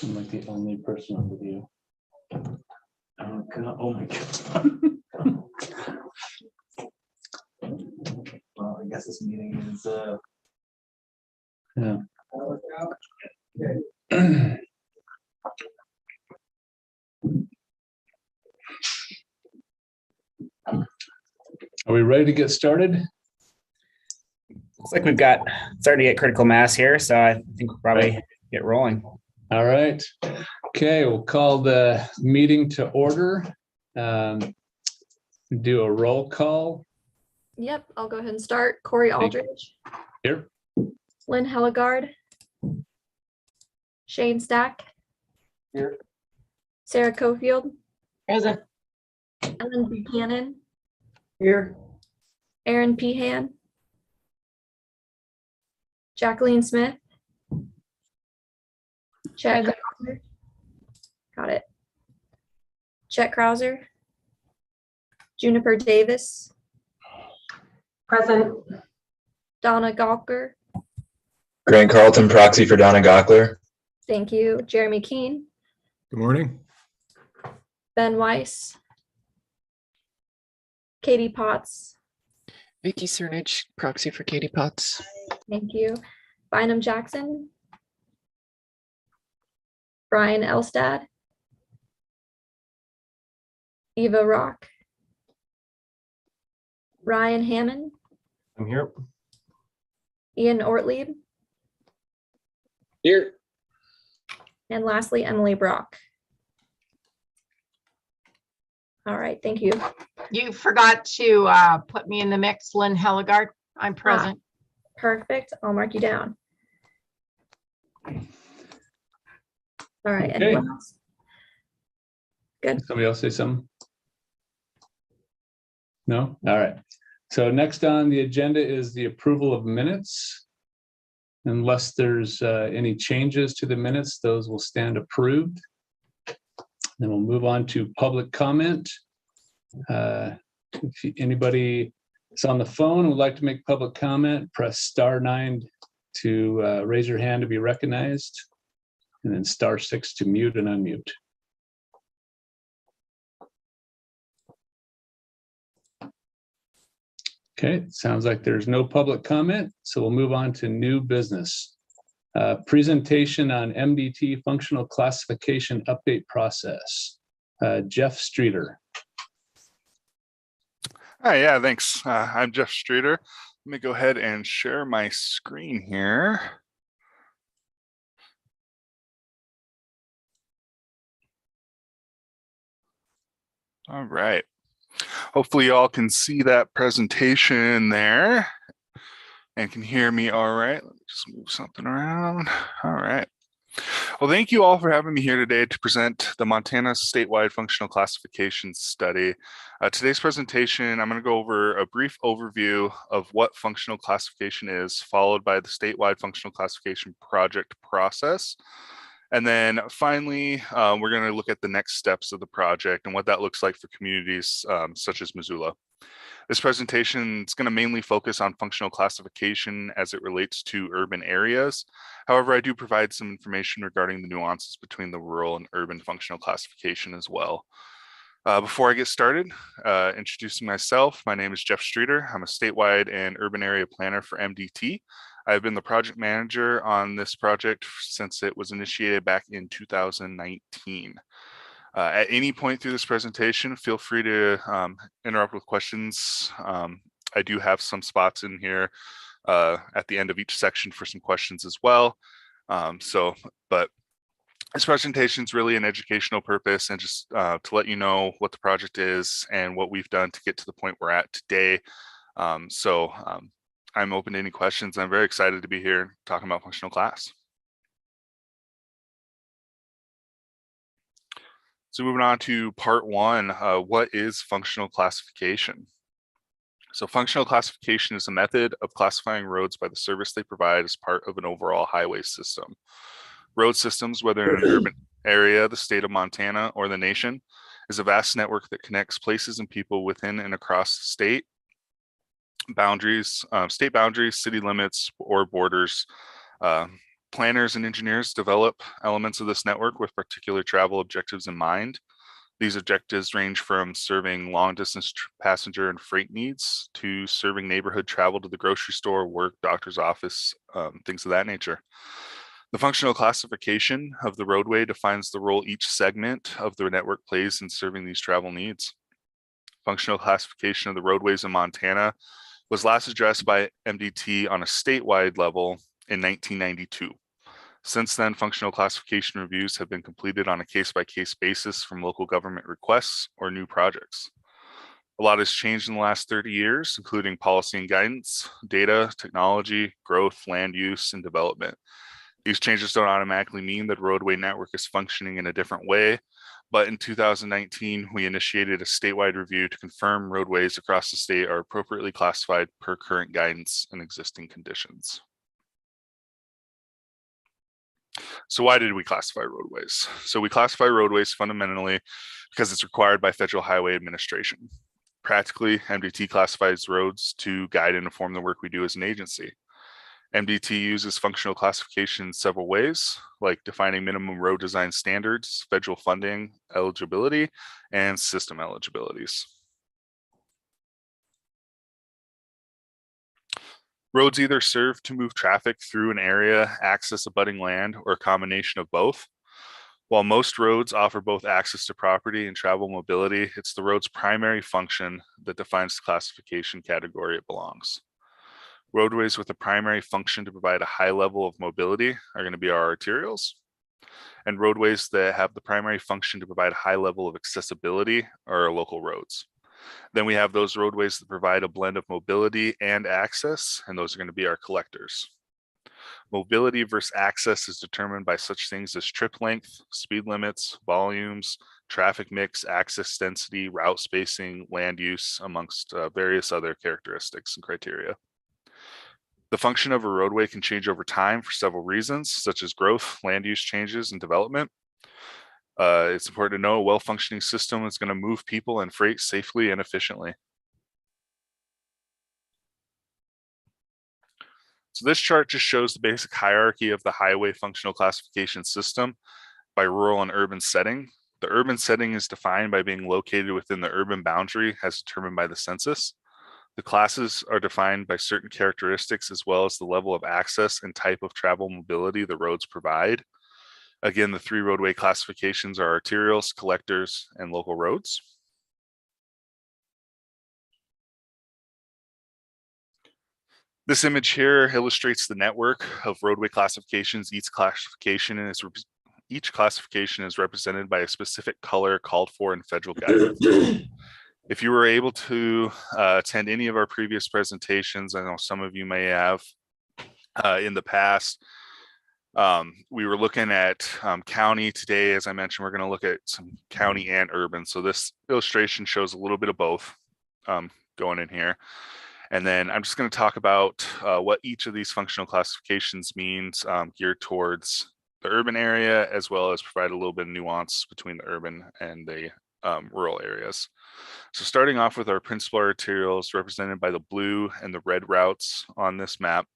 I'm like the only person on video. Oh God! Oh my God! Well, I guess this meeting is. Yeah. Are we ready to get started? Looks like we've got starting to get critical mass here, so I think we'll probably get rolling. All right. Okay, we'll call the meeting to order. Do a roll call. Yep, I'll go ahead and start. Corey Aldridge. Here. Lynn Hellegard. Shane Stack. Here. Sarah Cofield. Present. Ellen Buchanan. Here. Aaron Pehan. Jacqueline Smith. Chet Krauser. Got it. Chet Krauser. Juniper Davis. Present. Donna Gawker. Grant Carlton, proxy for Donna Gockler. Thank you. Jeremy Keene. Good morning. Ben Weiss. Katie Potts. Vicky Cernich, proxy for Katie Potts. Thank you. Bynum Jackson. Brian Elstad. Eva Rock. Ryan Hammond. I'm here. Ian Ortlieb. Here. And lastly, Emily Brock. All right, thank you. You forgot to put me in the mix, Lynn Hellegard. I'm present. Perfect. I'll mark you down. All right. Okay. Anyone else? Good. Somebody else say something? No? All right. So next on the agenda is the approval of minutes. Unless there's any changes to the minutes, those will stand approved. Then we'll move on to public comment. If anybody is on the phone and would like to make public comment, press *9 to raise your hand to be recognized, and then *6 to mute and unmute. Okay, sounds like there's no public comment, so we'll move on to new business. Presentation on MDT functional classification update process. Jeff Streeter. Hi, yeah, thanks. I'm Jeff Streeter. Let me go ahead and share my screen here. All right. Hopefully you all can see that presentation there and can hear me all right. Let me just move something around. All right. Well, thank you all for having me here today to present the Montana Statewide Functional Classification Study. Today's presentation, I'm going to go over a brief overview of what functional classification is, followed by the statewide functional classification project process. And then finally, we're going to look at the next steps of the project and what that looks like for communities such as Missoula. This presentation is going to mainly focus on functional classification as it relates to urban areas. However, I do provide some information regarding the nuances between the rural and urban functional classification as well. Before I get started, introducing myself, my name is Jeff Streeter. I'm a statewide and urban area planner for MDT. I've been the project manager on this project since it was initiated back in 2019. At any point through this presentation, feel free to interrupt with questions. I do have some spots in here at the end of each section for some questions as well. But this presentation is really an educational purpose and just to let you know what the project is and what we've done to get to the point we're at today. I'm open to any questions. I'm very excited to be here talking about functional class. So moving on to part one, what is functional classification? So functional classification is a method of classifying roads by the service they provide as part of an overall highway system. Road systems, whether in an urban area, the state of Montana, or the nation, is a vast network that connects places and people within and across state boundaries, city limits, or borders. Planners and engineers develop elements of this network with particular travel objectives in mind. These objectives range from serving long distance passenger and freight needs to serving neighborhood travel to the grocery store, work, doctor's office, things of that nature. The functional classification of the roadway defines the role each segment of the network plays in serving these travel needs. Functional classification of the roadways in Montana was last addressed by MDT on a statewide level in 1992. Since then, functional classification reviews have been completed on a case-by-case basis from local government requests or new projects. A lot has changed in the last 30 years, including policy and guidance, data, technology, growth, land use, and development. These changes don't automatically mean that roadway network is functioning in a different way, but in 2019, we initiated a statewide review to confirm roadways across the state are appropriately classified per current guidance and existing conditions. So why did we classify roadways? So we classify roadways fundamentally because it's required by Federal Highway Administration. Practically, MDT classifies roads to guide and inform the work we do as an agency. MDT uses functional classification in several ways, like defining minimum road design standards, federal funding eligibility, and system eligibilities. Roads either serve to move traffic through an area, access abutting land, or a combination of both. While most roads offer both access to property and travel mobility, it's the road's primary function that defines the classification category it belongs. Roadways with a primary function to provide a high level of mobility are going to be our arterials, and roadways that have the primary function to provide a high level of accessibility are our local roads. Then we have those roadways that provide a blend of mobility and access, and those are going to be our collectors. Mobility versus access is determined by such things as trip length, speed limits, volumes, traffic mix, access density, route spacing, land use, amongst various other characteristics and criteria. The function of a roadway can change over time for several reasons, such as growth, land use changes, and development. It's important to know a well-functioning system is going to move people and freight safely and efficiently. So this chart just shows the basic hierarchy of the highway functional classification system by rural and urban setting. The urban setting is defined by being located within the urban boundary as determined by the census. The classes are defined by certain characteristics as well as the level of access and type of travel mobility the roads provide. Again, the three roadway classifications are arterials, collectors, and local roads. This image here illustrates the network of roadway classifications. Each classification is represented by a specific color called for in federal guidance. If you were able to attend any of our previous presentations, I know some of you may have in the past, We were looking at county today. As I mentioned, we're going to look at some county and urban. So this illustration shows a little bit of both going in here. And then I'm just going to talk about what each of these functional classifications means geared towards the urban area, as well as provide a little bit of nuance between the urban and the rural areas. So starting off with our principal arterials represented by the blue and the red routes on this map.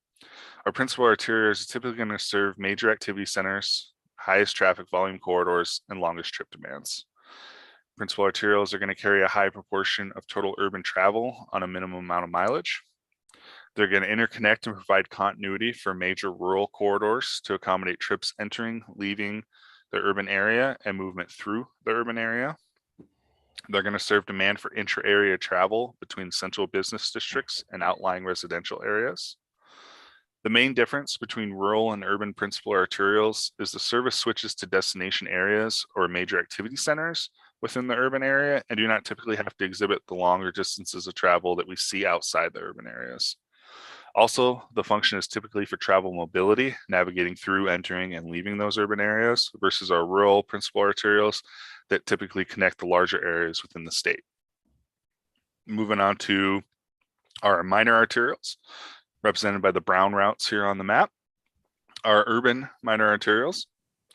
Our principal arterials are typically going to serve major activity centers, highest traffic volume corridors, and longest trip demands. Principal arterials are going to carry a high proportion of total urban travel on a minimum amount of mileage. They're going to interconnect and provide continuity for major rural corridors to accommodate trips entering, leaving the urban area, and movement through the urban area. They're going to serve demand for intra-area travel between central business districts and outlying residential areas. The main difference between rural and urban principal arterials is the service switches to destination areas or major activity centers within the urban area and do not typically have to exhibit the longer distances of travel that we see outside the urban areas. Also, the function is typically for travel mobility, navigating through, entering, and leaving those urban areas versus our rural principal arterials that typically connect the larger areas within the state. Moving on to our minor arterials, represented by the brown routes here on the map. Our urban minor arterials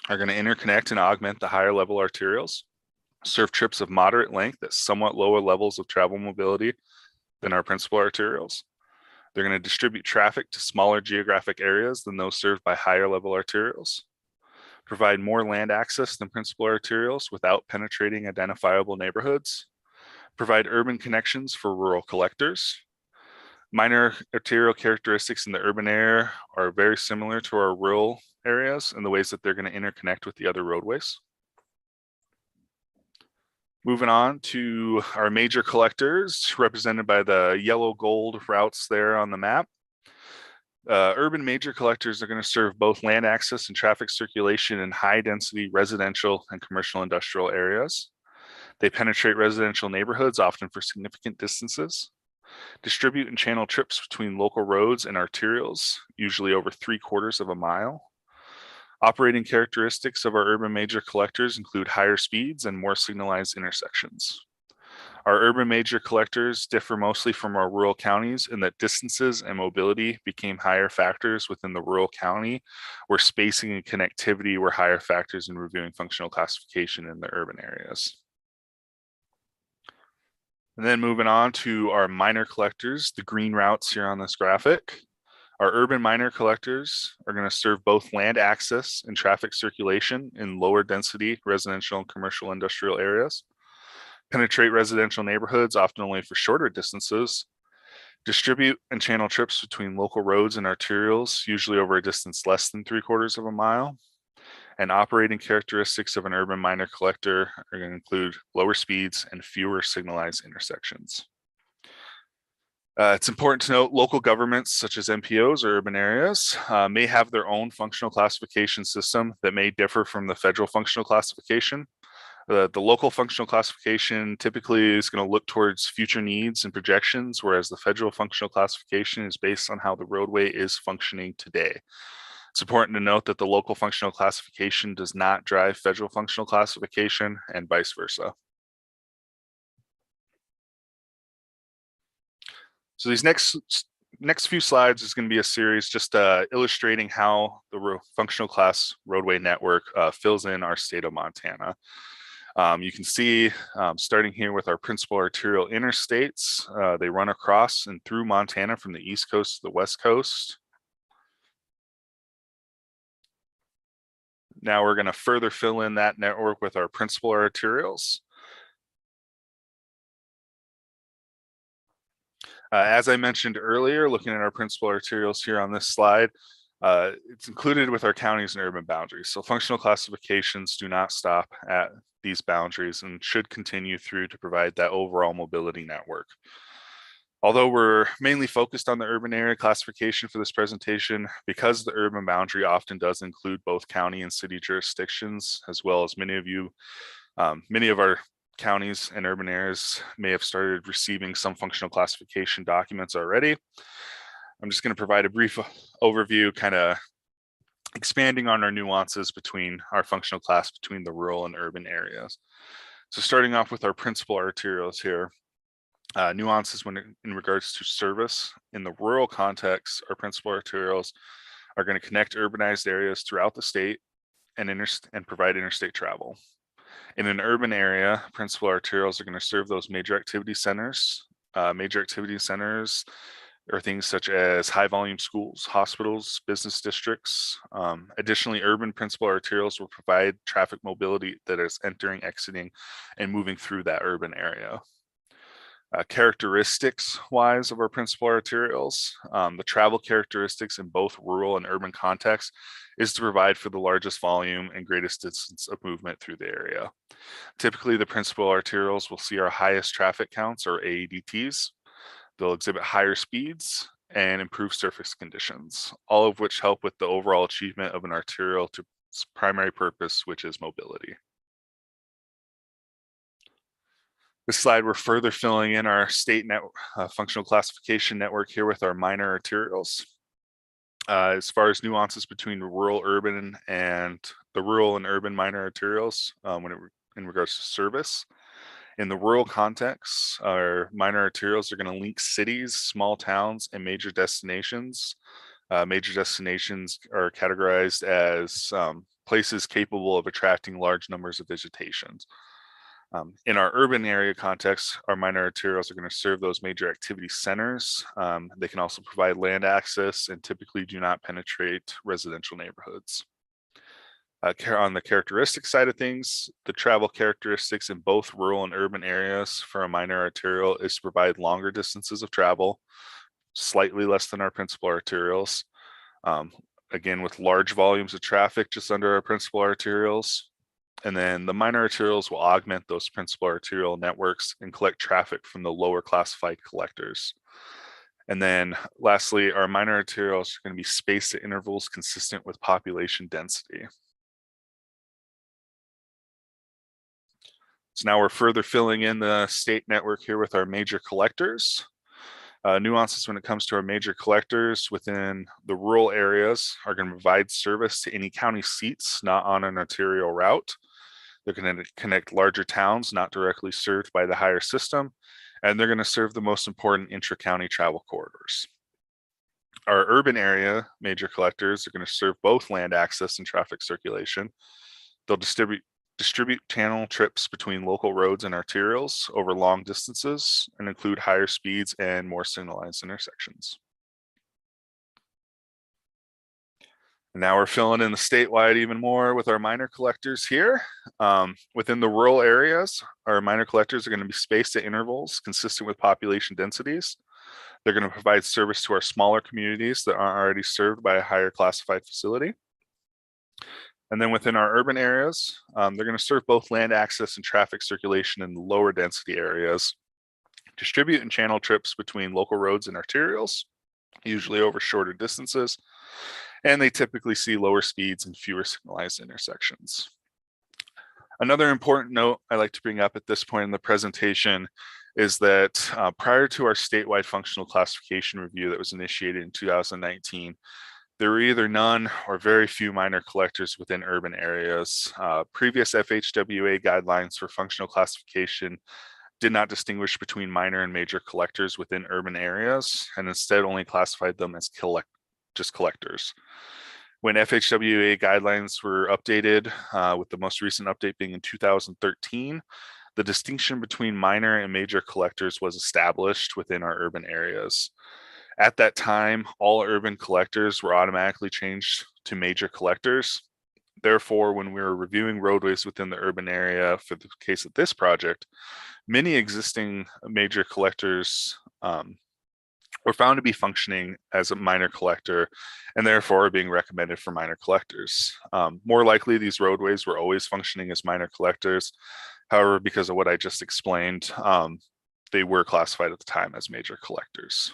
are going to interconnect and augment the higher level arterials, serve trips of moderate length at somewhat lower levels of travel mobility than our principal arterials. They're going to distribute traffic to smaller geographic areas than those served by higher level arterials, provide more land access than principal arterials without penetrating identifiable neighborhoods, provide urban connections for rural collectors. Minor arterial characteristics in the urban area are very similar to our rural areas in the ways that they're going to interconnect with the other roadways. Moving on to our major collectors, represented by the yellow gold routes there on the map. Urban major collectors are going to serve both land access and traffic circulation in high density residential and commercial industrial areas. They penetrate residential neighborhoods, often for significant distances. Distribute and channel trips between local roads and arterials, usually over 3/4 of a mile. Operating characteristics of our urban major collectors include higher speeds and more signalized intersections. Our urban major collectors differ mostly from our rural counties in that distances and mobility became higher factors within the rural county, where spacing and connectivity were higher factors in reviewing functional classification in the urban areas. And then moving on to our minor collectors, the green routes here on this graphic. Our urban minor collectors are going to serve both land access and traffic circulation in lower density residential and commercial industrial areas, penetrate residential neighborhoods, often only for shorter distances, distribute and channel trips between local roads and arterials, usually over a distance less than 3/4 of a mile. And operating characteristics of an urban minor collector are going to include lower speeds and fewer signalized intersections. It's important to note local governments such as MPOs or urban areas may have their own functional classification system that may differ from the federal functional classification. The local functional classification typically is going to look towards future needs and projections, whereas the federal functional classification is based on how the roadway is functioning today. It's important to note that the local functional classification does not drive federal functional classification and vice versa. So these next few slides is going to be a series just illustrating how the functional class roadway network fills in our state of Montana. You can see starting here with our principal arterial interstates, they run across and through Montana from the East Coast to the West Coast. Now we're going to further fill in that network with our principal arterials. As I mentioned earlier, looking at our principal arterials here on this slide, it's included with our counties and urban boundaries. So functional classifications do not stop at these boundaries and should continue through to provide that overall mobility network. Although we're mainly focused on the urban area classification for this presentation, because the urban boundary often does include both county and city jurisdictions, as well as many of our counties and urban areas may have started receiving some functional classification documents already. I'm just going to provide a brief overview, kind of expanding on our nuances between our functional class between the rural and urban areas. So starting off with our principal arterials here, nuances in regards to service. In the rural context, our principal arterials are going to connect urbanized areas throughout the state and provide interstate travel. In an urban area, principal arterials are going to serve those major activity centers. Major activity centers are things such as high volume schools, hospitals, business districts. Additionally, urban principal arterials will provide traffic mobility that is entering, exiting, and moving through that urban area. Characteristics wise of our principal arterials, the travel characteristics in both rural and urban contexts is to provide for the largest volume and greatest distance of movement through the area. Typically, the principal arterials will see our highest traffic counts, or AADTs. They'll exhibit higher speeds and improve surface conditions, all of which help with the overall achievement of an arterial to its primary purpose, which is mobility. This slide, we're further filling in our state functional classification network here with our minor arterials. As far as nuances between rural, urban, and the rural and urban minor arterials in regards to service. In the rural context, our minor arterials are going to link cities, small towns, and major destinations. Major destinations are categorized as places capable of attracting large numbers of visitations. In our urban area context, our minor arterials are going to serve those major activity centers. They can also provide land access and typically do not penetrate residential neighborhoods. On the characteristic side of things, the travel characteristics in both rural and urban areas for a minor arterial is to provide longer distances of travel, slightly less than our principal arterials. Again, with large volumes of traffic just under our principal arterials. And then the minor arterials will augment those principal arterial networks and collect traffic from the lower classified collectors. And then lastly, our minor arterials are going to be spaced at intervals consistent with population density. So now we're further filling in the state network here with our major collectors. Nuances when it comes to our major collectors within the rural areas are going to provide service to any county seats not on an arterial route. They're going to connect larger towns not directly served by the higher system, and they're going to serve the most important intra-county travel corridors. Our urban area major collectors are going to serve both land access and traffic circulation. They'll distribute channel trips between local roads and arterials over long distances and include higher speeds and more signalized intersections. And now we're filling in the statewide even more with our minor collectors here. Within the rural areas, our minor collectors are going to be spaced at intervals consistent with population densities. They're going to provide service to our smaller communities that aren't already served by a higher classified facility. And then within our urban areas, they're going to serve both land access and traffic circulation in the lower density areas, distribute and channel trips between local roads and arterials, usually over shorter distances, and they typically see lower speeds and fewer signalized intersections. Another important note I like to bring up at this point in the presentation is that prior to our statewide functional classification review that was initiated in 2019, there were either none or very few minor collectors within urban areas. Previous FHWA guidelines for functional classification did not distinguish between minor and major collectors within urban areas, and instead only classified them as just collectors. When FHWA guidelines were updated, with the most recent update being in 2013, the distinction between minor and major collectors was established within our urban areas. At that time, all urban collectors were automatically changed to major collectors. Therefore, when we were reviewing roadways within the urban area for the case of this project, many existing major collectors were found to be functioning as a minor collector and therefore are being recommended for minor collectors. More likely, these roadways were always functioning as minor collectors. However, because of what I just explained, they were classified at the time as major collectors.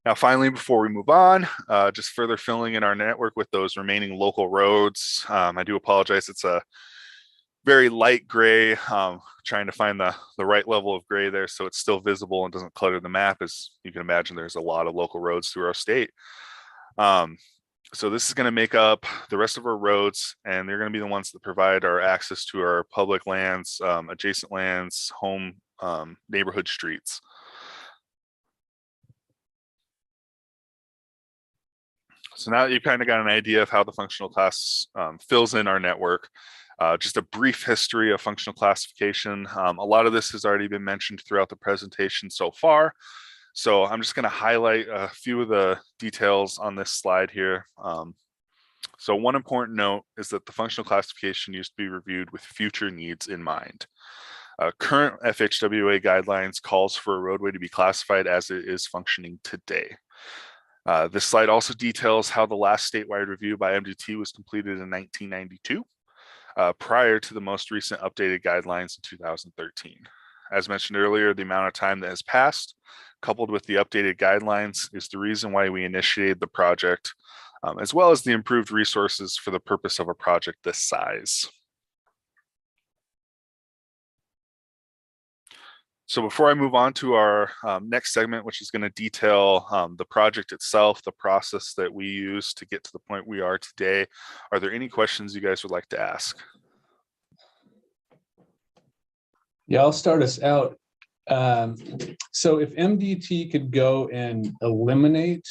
Now, finally, before we move on, just further filling in our network with those remaining local roads. I do apologize. It's a very light gray, trying to find the right level of gray there so it's still visible and doesn't clutter the map. As you can imagine, there's a lot of local roads through our state. So this is going to make up the rest of our roads, and they're going to be the ones that provide our access to our public lands, adjacent lands, home, neighborhood streets. So now you've kind of got an idea of how the functional class fills in our network. Just a brief history of functional classification. A lot of this has already been mentioned throughout the presentation so far. So I'm just going to highlight a few of the details on this slide here. So one important note is that the functional classification used to be reviewed with future needs in mind. Current FHWA guidelines calls for a roadway to be classified as it is functioning today. This slide also details how the last statewide review by MDT was completed in 1992, prior to the most recent updated guidelines in 2013. As mentioned earlier, the amount of time that has passed, coupled with the updated guidelines, is the reason why we initiated the project, as well as the improved resources for the purpose of a project this size. So before I move on to our next segment, which is going to detail the project itself, the process that we use to get to the point we are today, are there any questions you guys would like to ask? Yeah, I'll start us out. So if MDT could go and eliminate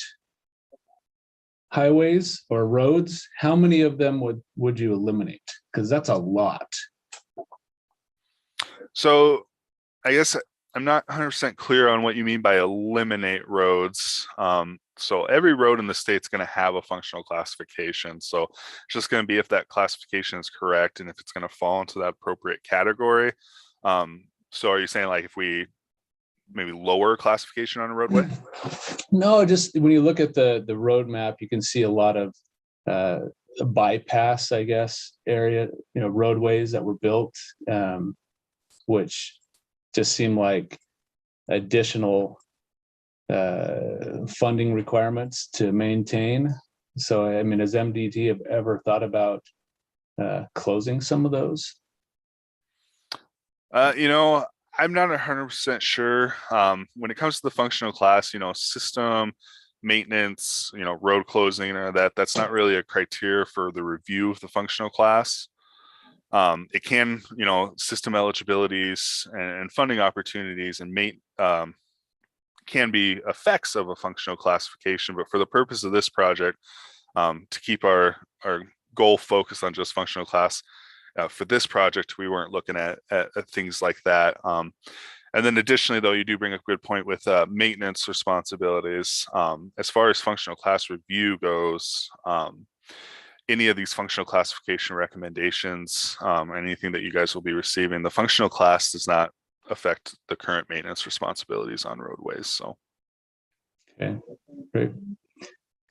highways or roads, how many of them would you eliminate? Because that's a lot. So I guess I'm not 100% clear on what you mean by eliminate roads. So every road in the state is going to have a functional classification. So it's just going to be if that classification is correct and if it's going to fall into that appropriate category. So are you saying like if we maybe lower classification on a roadway? No, just when you look at the road map, you can see a lot of bypass, I guess, area, roadways that were built, which just seem like additional funding requirements to maintain. So, I mean, has MDT have ever thought about closing some of those? I'm not 100% sure. When it comes to the functional class, system maintenance, road closing, that's not really a criteria for the review of the functional class. It can, system eligibilities and funding opportunities and can be effects of a functional classification, but for the purpose of this project, to keep our goal focused on just functional class, for this project, we weren't looking at things like that. And then additionally, though, you do bring up a good point with maintenance responsibilities. As far as functional class review goes, any of these functional classification recommendations, anything that you guys will be receiving, the functional class does not affect the current maintenance responsibilities on roadways. So, okay, great.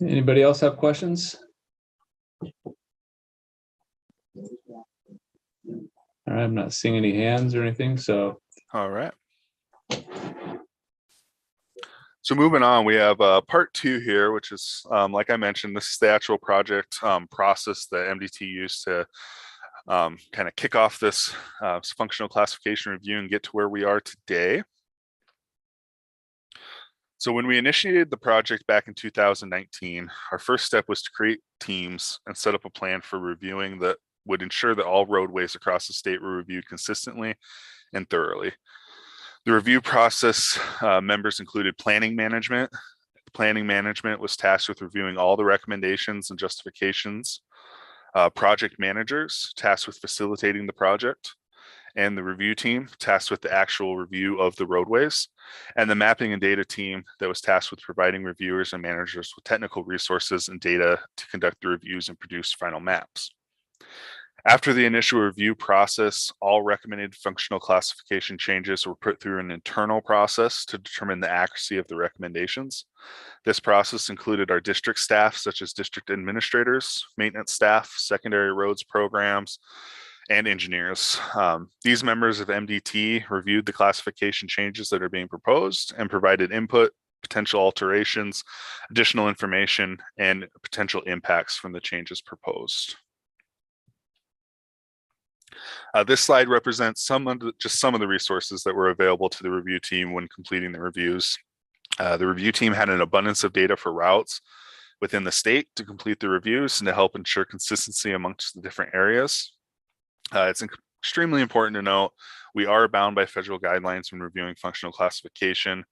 Anybody else have questions? All right, I'm not seeing any hands or anything, so. All right. So moving on, we have part 2 here, which is, like I mentioned, this Statual project process that MDT used to kind of kick off this functional classification review and get to where we are today. So when we initiated the project back in 2019, our first step was to create teams and set up a plan for reviewing that would ensure that all roadways across the state were reviewed consistently and thoroughly. The review process members included planning management. Planning management was tasked with reviewing all the recommendations and justifications. Project managers tasked with facilitating the project, and the review team tasked with the actual review of the roadways, and the mapping and data team that was tasked with providing reviewers and managers with technical resources and data to conduct the reviews and produce final maps. After the initial review process, all recommended functional classification changes were put through an internal process to determine the accuracy of the recommendations. This process included our district staff, such as district administrators, maintenance staff, secondary roads programs, and engineers. These members of MDT reviewed the classification changes that are being proposed and provided input, potential alterations, additional information, and potential impacts from the changes proposed. This slide represents just some of the resources that were available to the review team when completing the reviews. The review team had an abundance of data for routes within the state to complete the reviews and to help ensure consistency amongst the different areas. It's extremely important to note we are bound by federal guidelines when reviewing functional classification.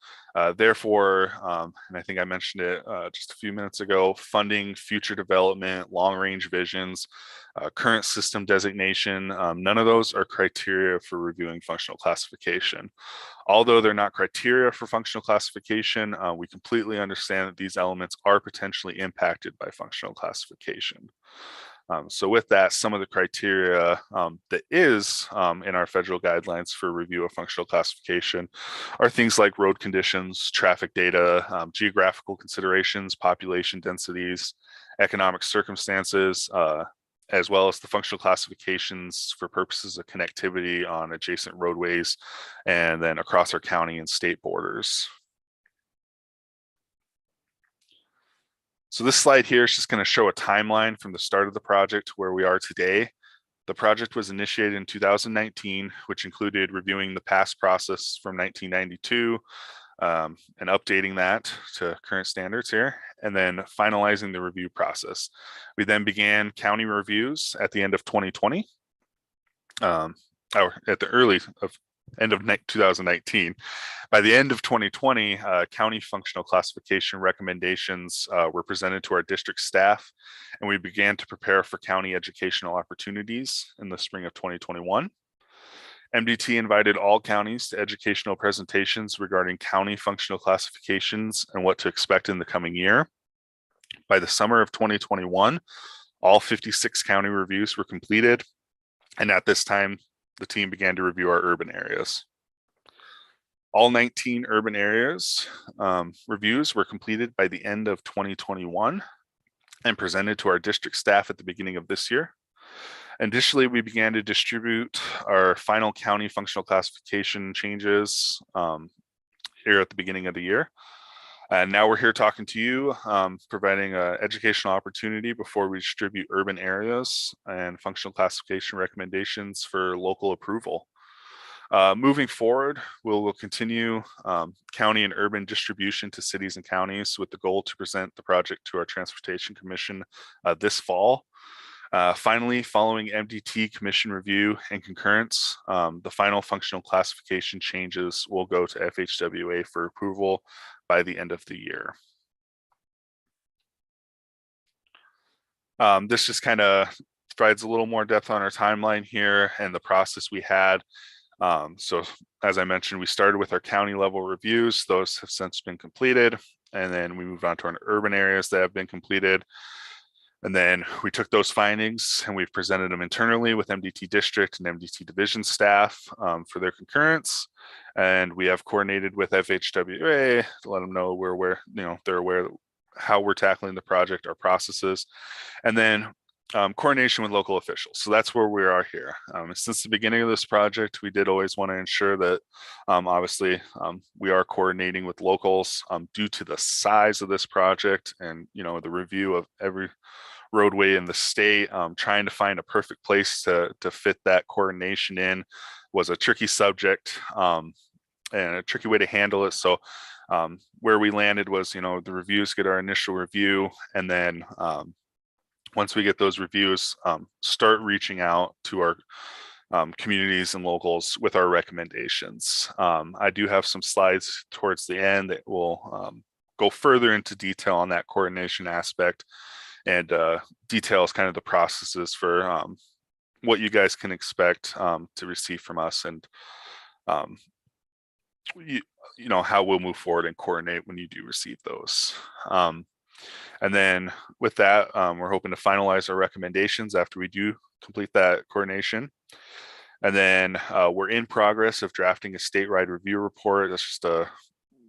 Therefore, and I think I mentioned it just a few minutes ago, funding future development, long-range visions, current system designation, none of those are criteria for reviewing functional classification. Although they're not criteria for functional classification, we completely understand that these elements are potentially impacted by functional classification. So with that, some of the criteria that is in our federal guidelines for review of functional classification are things like road conditions, traffic data, geographical considerations, population densities, economic circumstances, as well as the functional classifications for purposes of connectivity on adjacent roadways and then across our county and state borders. So this slide here is just going to show a timeline from the start of the project to where we are today. The project was initiated in 2019, which included reviewing the past process from 1992 and updating that to current standards here, and then finalizing the review process. We then began county reviews at the end of 2020, or at the end of 2019. By the end of 2020, county functional classification recommendations were presented to our district staff, and we began to prepare for county educational opportunities in the spring of 2021. MDT invited all counties to educational presentations regarding county functional classifications and what to expect in the coming year. By the summer of 2021, all 56 county reviews were completed, and at this time, the team began to review our urban areas. All 19 urban areas reviews were completed by the end of 2021 and presented to our district staff at the beginning of this year. Additionally, we began to distribute our final county functional classification changes here at the beginning of the year. And now we're here talking to you, providing an educational opportunity before we distribute urban areas and functional classification recommendations for local approval. Moving forward, we'll continue county and urban distribution to cities and counties with the goal to present the project to our Transportation Commission this fall. Finally, following MDT Commission review and concurrence, the final functional classification changes will go to FHWA for approval by the end of the year. This just kind of provides a little more depth on our timeline here and the process we had. So as I mentioned, we started with our county level reviews. Those have since been completed. And then we moved on to our urban areas that have been completed. And then we took those findings and we've presented them internally with MDT district and MDT division staff for their concurrence. And we have coordinated with FHWA to let them know we're aware, they're aware of how we're tackling the project, our processes, and then coordination with local officials. So that's where we are here. Since the beginning of this project, we did always want to ensure that obviously we are coordinating with locals due to the size of this project and the review of every roadway in the state. Trying to find a perfect place to fit that coordination in was a tricky subject and a tricky way to handle it. So where we landed was, the reviews get our initial review, and then once we get those reviews, start reaching out to our communities and locals with our recommendations. I do have some slides towards the end that will go further into detail on that coordination aspect and details kind of the processes for what you guys can expect to receive from us, and how we'll move forward and coordinate when you do receive those. And then with that, we're hoping to finalize our recommendations after we do complete that coordination. And then we're in progress of drafting a statewide review report. That's just a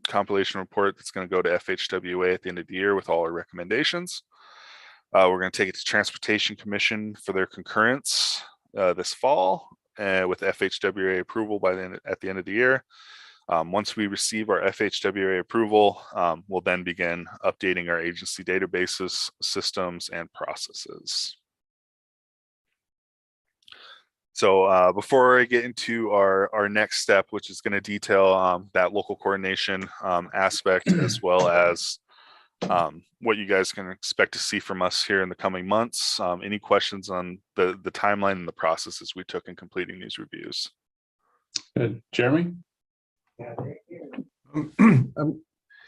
compilation report that's going to go to FHWA at the end of the year with all our recommendations. We're going to take it to Transportation Commission for their concurrence this fall with FHWA approval at the end of the year. Once we receive our FHWA approval, we'll then begin updating our agency databases, systems, and processes. So before I get into our next step, which is going to detail that local coordination aspect, as well as what you guys can expect to see from us here in the coming months. Any questions on the timeline and the processes we took in completing these reviews? Good. Jeremy?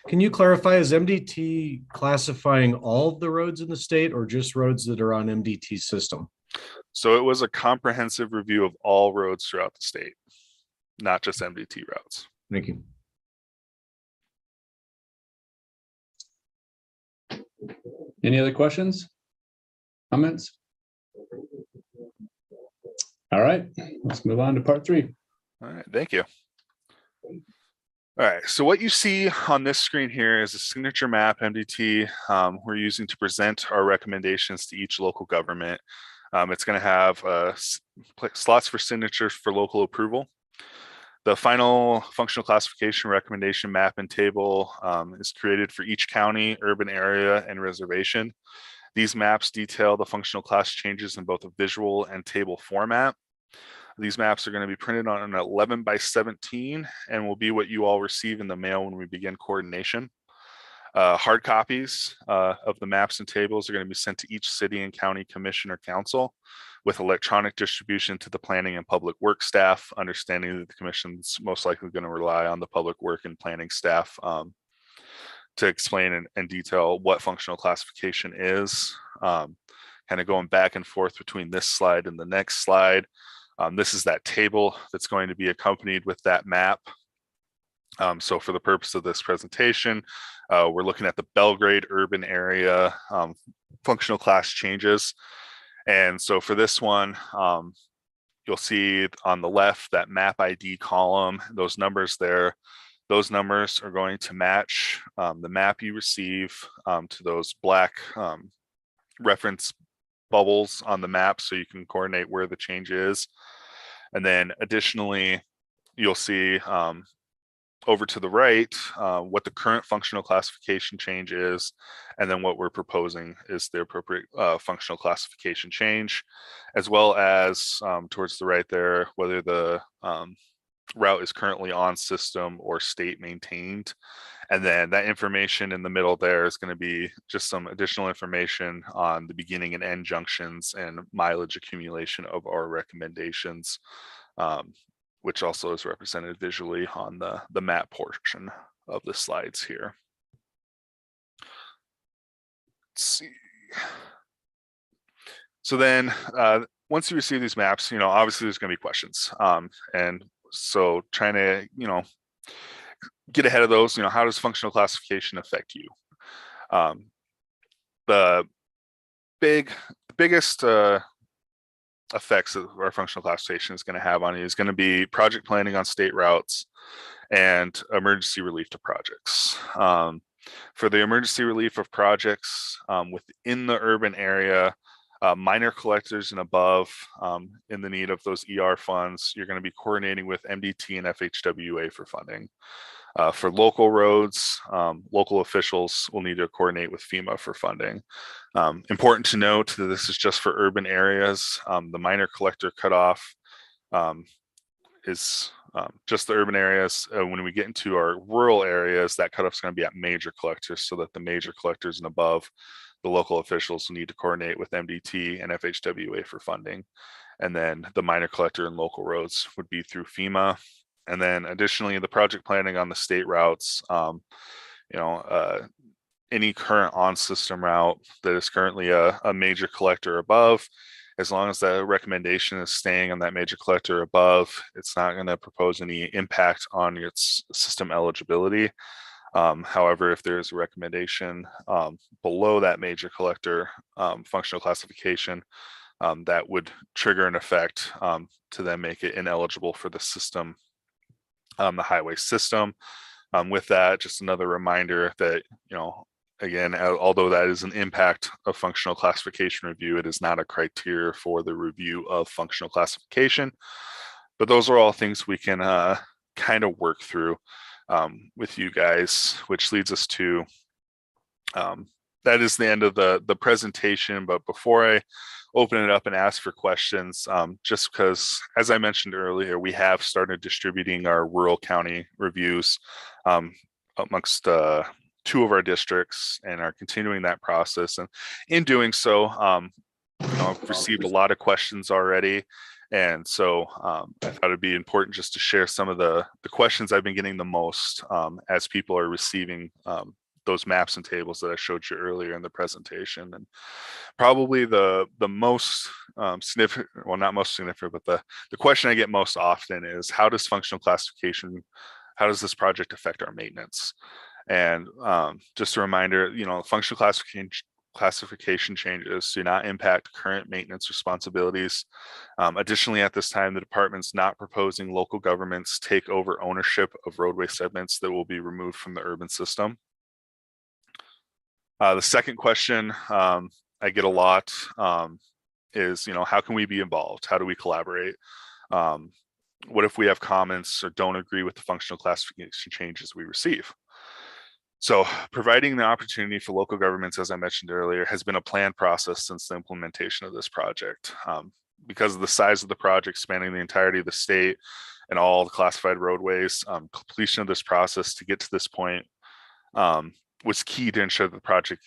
Can you clarify, is MDT classifying all of the roads in the state or just roads that are on MDT system? So it was a comprehensive review of all roads throughout the state, not just MDT routes. Thank you. Any other questions? Comments? All right, let's move on to part 3. All right, thank you. All right, so what you see on this screen here is a signature map MDT we're using to present our recommendations to each local government. It's going to have slots for signatures for local approval. The final functional classification recommendation map and table is created for each county, urban area, and reservation. These maps detail the functional class changes in both a visual and table format. These maps are going to be printed on an 11x17 and will be what you all receive in the mail when we begin coordination. Hard copies of the maps and tables are going to be sent to each city and county commission or council, with electronic distribution to the planning and public work staff, understanding that the commission's most likely going to rely on the public work and planning staff to explain and detail what functional classification is. Kind of going back and forth between this slide and the next slide. This is that table that's going to be accompanied with that map. So for the purpose of this presentation, we're looking at the Belgrade urban area functional class changes. And so for this one, you'll see on the left that map ID column, those numbers there, those numbers are going to match the map you receive to those black reference bubbles on the map, so you can coordinate where the change is. And then additionally, you'll see over to the right what the current functional classification change is, and then what we're proposing is the appropriate functional classification change, as well as towards the right there, whether the route is currently on system or state maintained. And then that information in the middle there is going to be just some additional information on the beginning and end junctions and mileage accumulation of our recommendations, which also is represented visually on the map portion of the slides here. Let's see. So then once you receive these maps, obviously there's going to be questions. And so trying to, get ahead of those, how does functional classification affect you? The biggest effects that our functional classification is going to have on you is going to be project planning on state routes and emergency relief to projects. For the emergency relief of projects within the urban area, minor collectors and above in the need of those ER funds, you're going to be coordinating with MDT and FHWA for funding. For local roads, local officials will need to coordinate with FEMA for funding. Important to note that this is just for urban areas. The minor collector cutoff is just the urban areas. When we get into our rural areas, that cutoff is going to be at major collectors, so that the major collectors and above, the local officials will need to coordinate with MDT and FHWA for funding. And then the minor collector and local roads would be through FEMA. And then additionally, the project planning on the state routes, any current on-system route that is currently a major collector above, as long as the recommendation is staying on that major collector above, it's not going to propose any impact on its system eligibility. However, if there's a recommendation below that major collector functional classification, that would trigger an effect to then make it ineligible for the system, the highway system. With that, just another reminder that, again, although that is an impact of functional classification review, it is not a criteria for the review of functional classification. But those are all things we can kind of work through with you guys, which leads us to that is the end of the presentation. But before I open it up and ask for questions, just because, as I mentioned earlier, we have started distributing our rural county reviews amongst 2 of our districts and are continuing that process. And in doing so, I've received a lot of questions already. And so I thought it'd be important just to share some of the questions I've been getting the most as people are receiving those maps and tables that I showed you earlier in the presentation. And probably the most significant, well, not most significant, but the question I get most often is, how does functional classification, how does this project affect our maintenance? And just a reminder, functional classification changes do not impact current maintenance responsibilities. Additionally, at this time, the department's not proposing local governments take over ownership of roadway segments that will be removed from the urban system. The second question I get a lot is, how can we be involved? How do we collaborate? What if we have comments or don't agree with the functional classification changes we receive? So providing the opportunity for local governments, as I mentioned earlier, has been a planned process since the implementation of this project. Because of the size of the project spanning the entirety of the state and all the classified roadways, completion of this process to get to this point was key to ensure that the project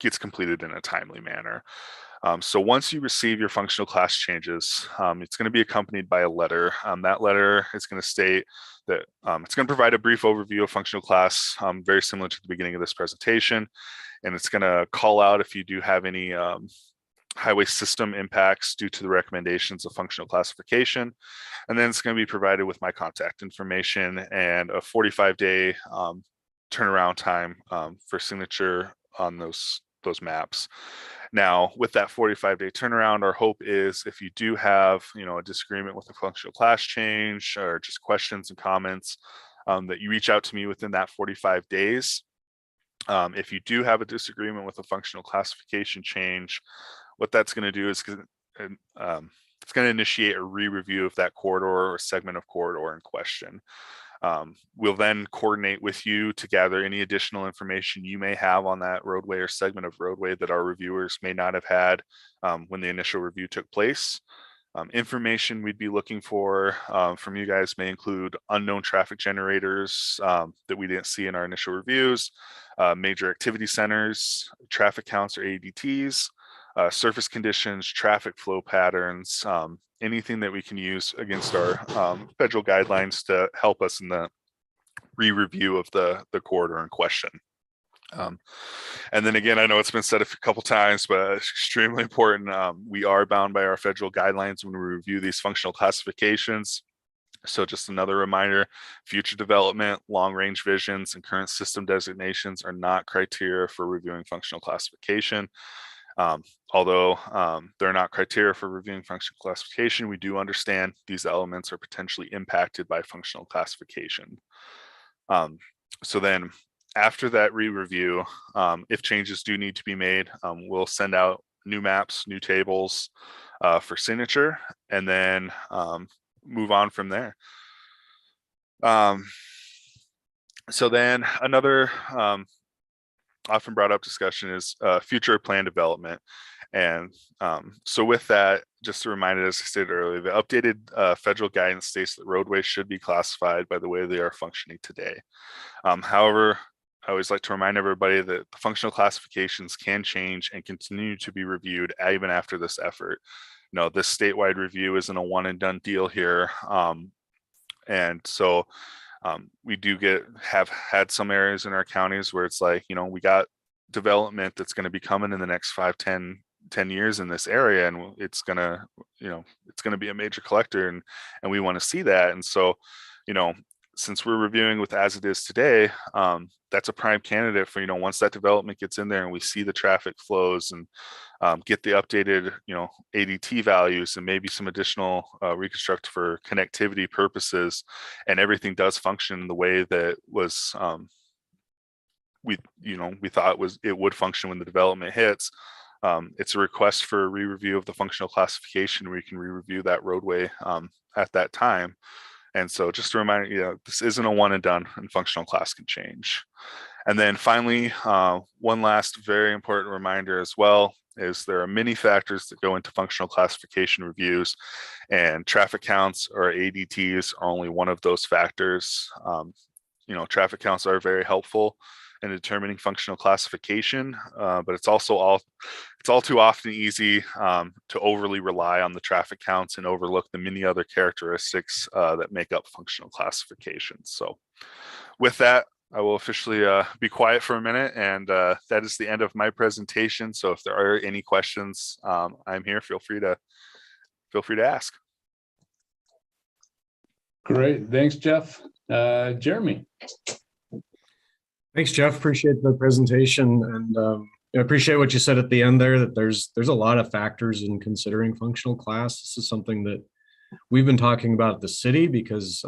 gets completed in a timely manner. So once you receive your functional class changes, it's going to be accompanied by a letter. That letter is going to state that it's going to provide a brief overview of functional class, very similar to the beginning of this presentation. And it's going to call out if you do have any highway system impacts due to the recommendations of functional classification. And then it's going to be provided with my contact information and a 45-day turnaround time for signature on those maps. Now, with that 45-day turnaround, our hope is if you do have, a disagreement with the functional class change or just questions and comments, that you reach out to me within that 45 days. If you do have a disagreement with a functional classification change, what that's going to do is it's going to initiate a re-review of that corridor or segment of corridor in question. We'll then coordinate with you to gather any additional information you may have on that roadway or segment of roadway that our reviewers may not have had when the initial review took place. Information we'd be looking for from you guys may include unknown traffic generators that we didn't see in our initial reviews, major activity centers, traffic counts or ADTs, surface conditions, traffic flow patterns, anything that we can use against our federal guidelines to help us in the re-review of the corridor in question. And then again, I know it's been said a couple times, but it's extremely important. We are bound by our federal guidelines when we review these functional classifications. So just another reminder, future development, long-range visions, and current system designations are not criteria for reviewing functional classification. Although they're not criteria for reviewing functional classification, we do understand these elements are potentially impacted by functional classification. So then after that re-review, if changes do need to be made, we'll send out new maps, new tables for signature, and then move on from there. So then another often brought up discussion is future plan development. And so with that, just a reminder, as I stated earlier, the updated federal guidance states that roadways should be classified by the way they are functioning today. However, I always like to remind everybody that the functional classifications can change and continue to be reviewed even after this effort. This statewide review isn't a one and done deal here. And so we do have had some areas in our counties where it's like, we got development that's going to be coming in the next 5, 10 years in this area, and it's going to be a major collector, and we want to see that. And so, since we're reviewing with as it is today, that's a prime candidate for, once that development gets in there and we see the traffic flows and get the updated, ADT values and maybe some additional reconstruct for connectivity purposes, and everything does function in the way that was we thought it would function when the development hits. It's a request for a re-review of the functional classification. We can re-review that roadway at that time. And so just a reminder, this isn't a one and done, and functional class can change. And then finally, one last very important reminder as well is there are many factors that go into functional classification reviews, and traffic counts or ADTs are only one of those factors. Traffic counts are very helpful in determining functional classification, but it's also all too often easy to overly rely on the traffic counts and overlook the many other characteristics that make up functional classifications. So with that, I will officially be quiet for a minute, and that is the end of my presentation. So if there are any questions, I'm here. Feel free to ask. Great. Thanks, Jeff. Jeremy. Thanks, Jeff. Appreciate the presentation, and I appreciate what you said at the end there, that there's a lot of factors in considering functional class. This is something that we've been talking about at the city, because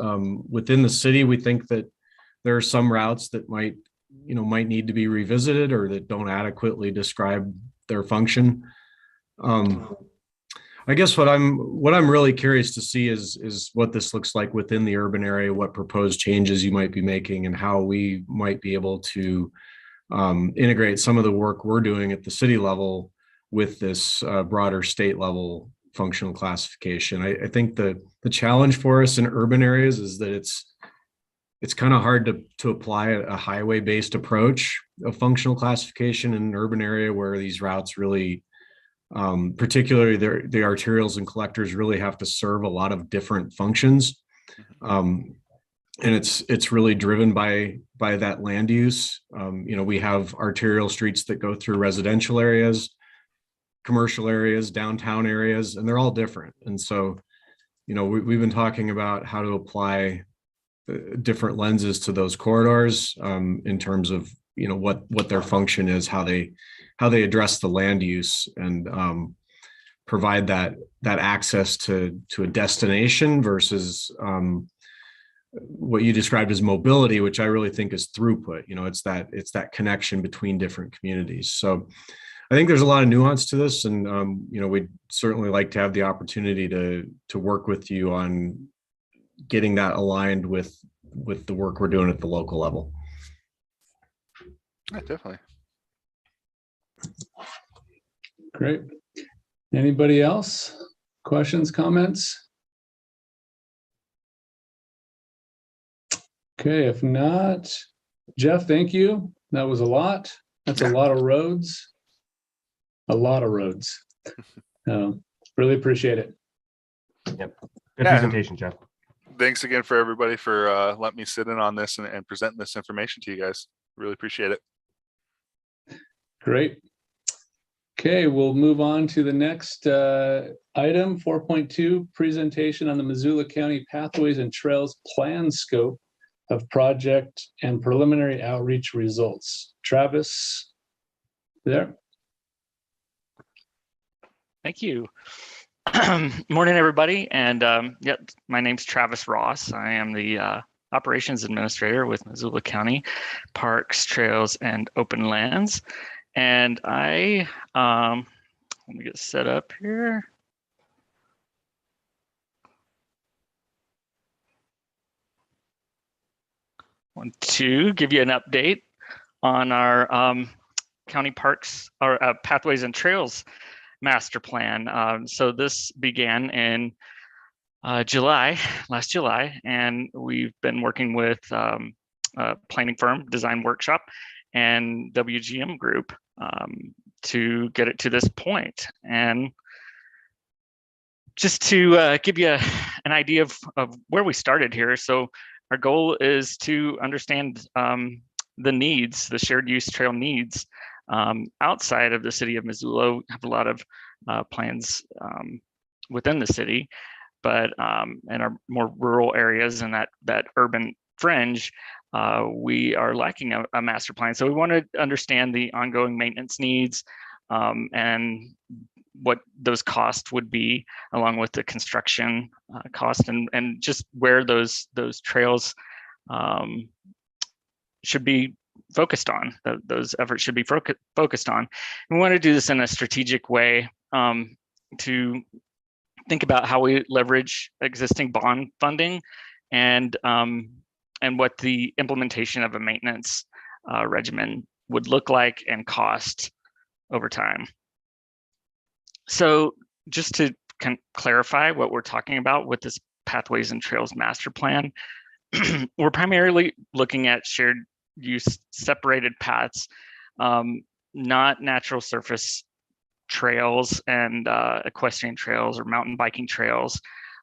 within the city, we think that there are some routes that might need to be revisited or that don't adequately describe their function. I guess what I'm really curious to see is what this looks like within the urban area, what proposed changes you might be making, and how we might be able to integrate some of the work we're doing at the city level with this broader state level functional classification. I think the challenge for us in urban areas is that it's kind of hard to apply a highway-based approach of functional classification in an urban area where these routes really, particularly the arterials and collectors, really have to serve a lot of different functions. And it's really driven by that land use. We have arterial streets that go through residential areas, commercial areas, downtown areas, and they're all different. And so, we've been talking about how to apply different lenses to those corridors in terms of what their function is, how they address the land use, and provide that access to a destination versus what you described as mobility, which I really think is throughput. It's that connection between different communities. So I think there's a lot of nuance to this, and we'd certainly like to have the opportunity to work with you on getting that aligned with the work we're doing at the local level. Yeah, definitely. Great. Anybody else? Questions, comments? Okay, if not, Jeff, thank you. That was a lot. That's a lot of roads. A lot of roads. Really appreciate it. Yep. Good presentation, Jeff. Thanks again for everybody for letting me sit in on this and presenting this information to you guys. Really appreciate it. Great. Okay, we'll move on to the next item, 4.2, presentation on the Missoula County Pathways and Trails Plan Scope of Project and Preliminary Outreach Results. Travis, there. Thank you. Morning, everybody. And my name's Travis Ross. I am the Operations Administrator with Missoula County Parks, Trails, and Open Lands. And let me get set up here. Want to give you an update on our county parks, or Pathways and Trails master plan. So this began in last July, and we've been working with a planning firm, Design Workshop, and WGM Group to get it to this point. And just to give you an idea of where we started here. So our goal is to understand the needs, the shared use trail needs outside of the city of Missoula. We have a lot of plans within the city, but in our more rural areas and that urban fringe, we are lacking a master plan. So we want to understand the ongoing maintenance needs and what those costs would be, along with the construction cost, and just where those trails should be focused on. Those efforts should be focused on. We want to do this in a strategic way to think about how we leverage existing bond funding and what the implementation of a maintenance regimen would look like and cost over time. So just to clarify what we're talking about with this Pathways and Trails Master Plan, we're primarily looking at shared use separated paths, not natural surface trails and equestrian trails or mountain biking trails.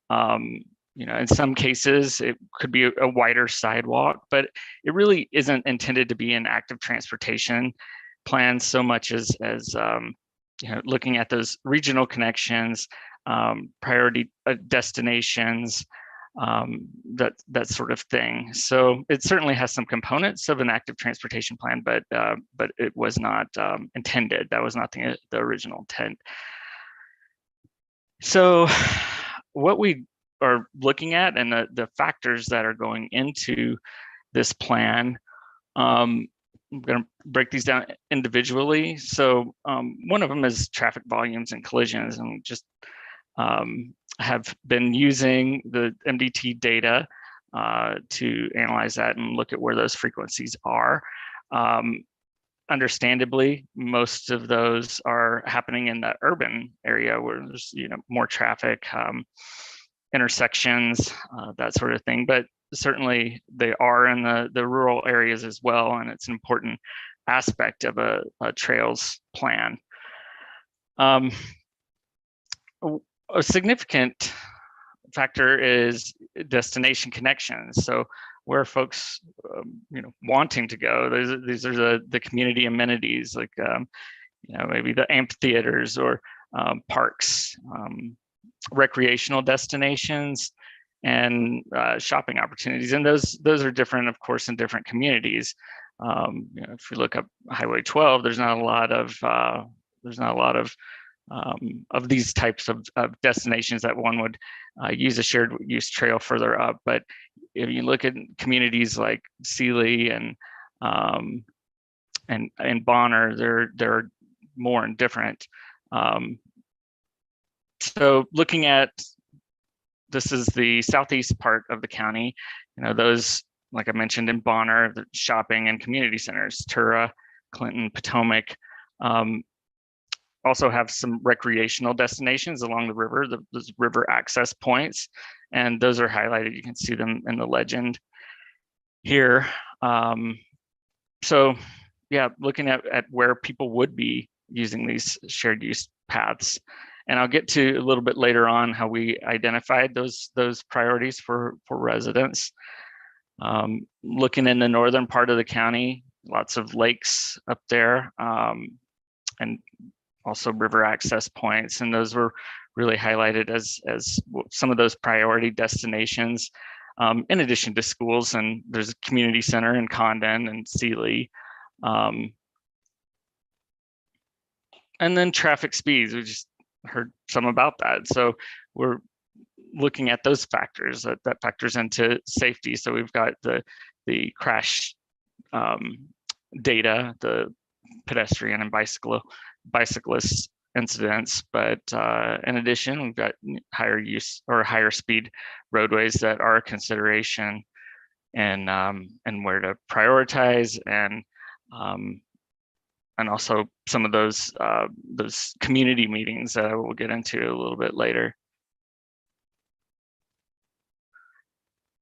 In some cases, it could be a wider sidewalk, but it really isn't intended to be an active transportation plan so much as looking at those regional connections, priority destinations, that sort of thing. So it certainly has some components of an active transportation plan, but it was not intended. That was not the original intent. So what we are looking at and the factors that are going into this plan, I'm going to break these down individually. So one of them is traffic volumes and collisions, and we just have been using the MDT data to analyze that and look at where those frequencies are. Understandably, most of those are happening in the urban area where there's more traffic, intersections, that sort of thing. But certainly they are in the rural areas as well, and it's an important aspect of a trails plan. A significant factor is destination connections. So where folks, wanting to go, these are the community amenities, like maybe the amphitheaters or parks, recreational destinations, and shopping opportunities. And those are different, of course, in different communities. If you look up Highway 12, there's not a lot of these types of destinations that one would use a shared use trail further up. But if you look at communities like Sealy and Bonner, they're more and different. So looking at, this is the southeast part of the county, those, like I mentioned, in Bonner, the shopping and community centers, Tura, Clinton, Potomac, also have some recreational destinations along the river, those river access points, and those are highlighted. You can see them in the legend here. So yeah, looking at where people would be using these shared use paths. And I'll get to a little bit later on how we identified those priorities for residents. Looking in the northern part of the county, lots of lakes up there, and also river access points, and those were really highlighted as some of those priority destinations, in addition to schools. And there's a community center in Condon and Sealy. And then traffic speeds, we just heard some about that. So we're looking at those factors that factors into safety. So we've got the crash data, the pedestrian and bicyclist incidents, but in addition, we've got higher use or higher speed roadways that are a consideration, and where to prioritize, and also some of those community meetings that I will get into a little bit later.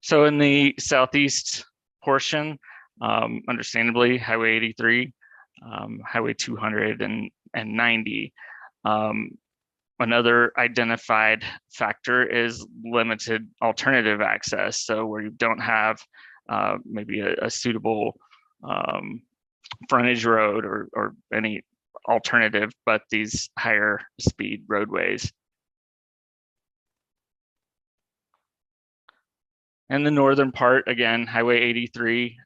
So in the southeast portion, understandably, Highway 83, Highway 200 and 90. Another identified factor is limited alternative access. So where you don't have maybe a suitable frontage road or any alternative, but these higher speed roadways. And the northern part, again, Highway 83,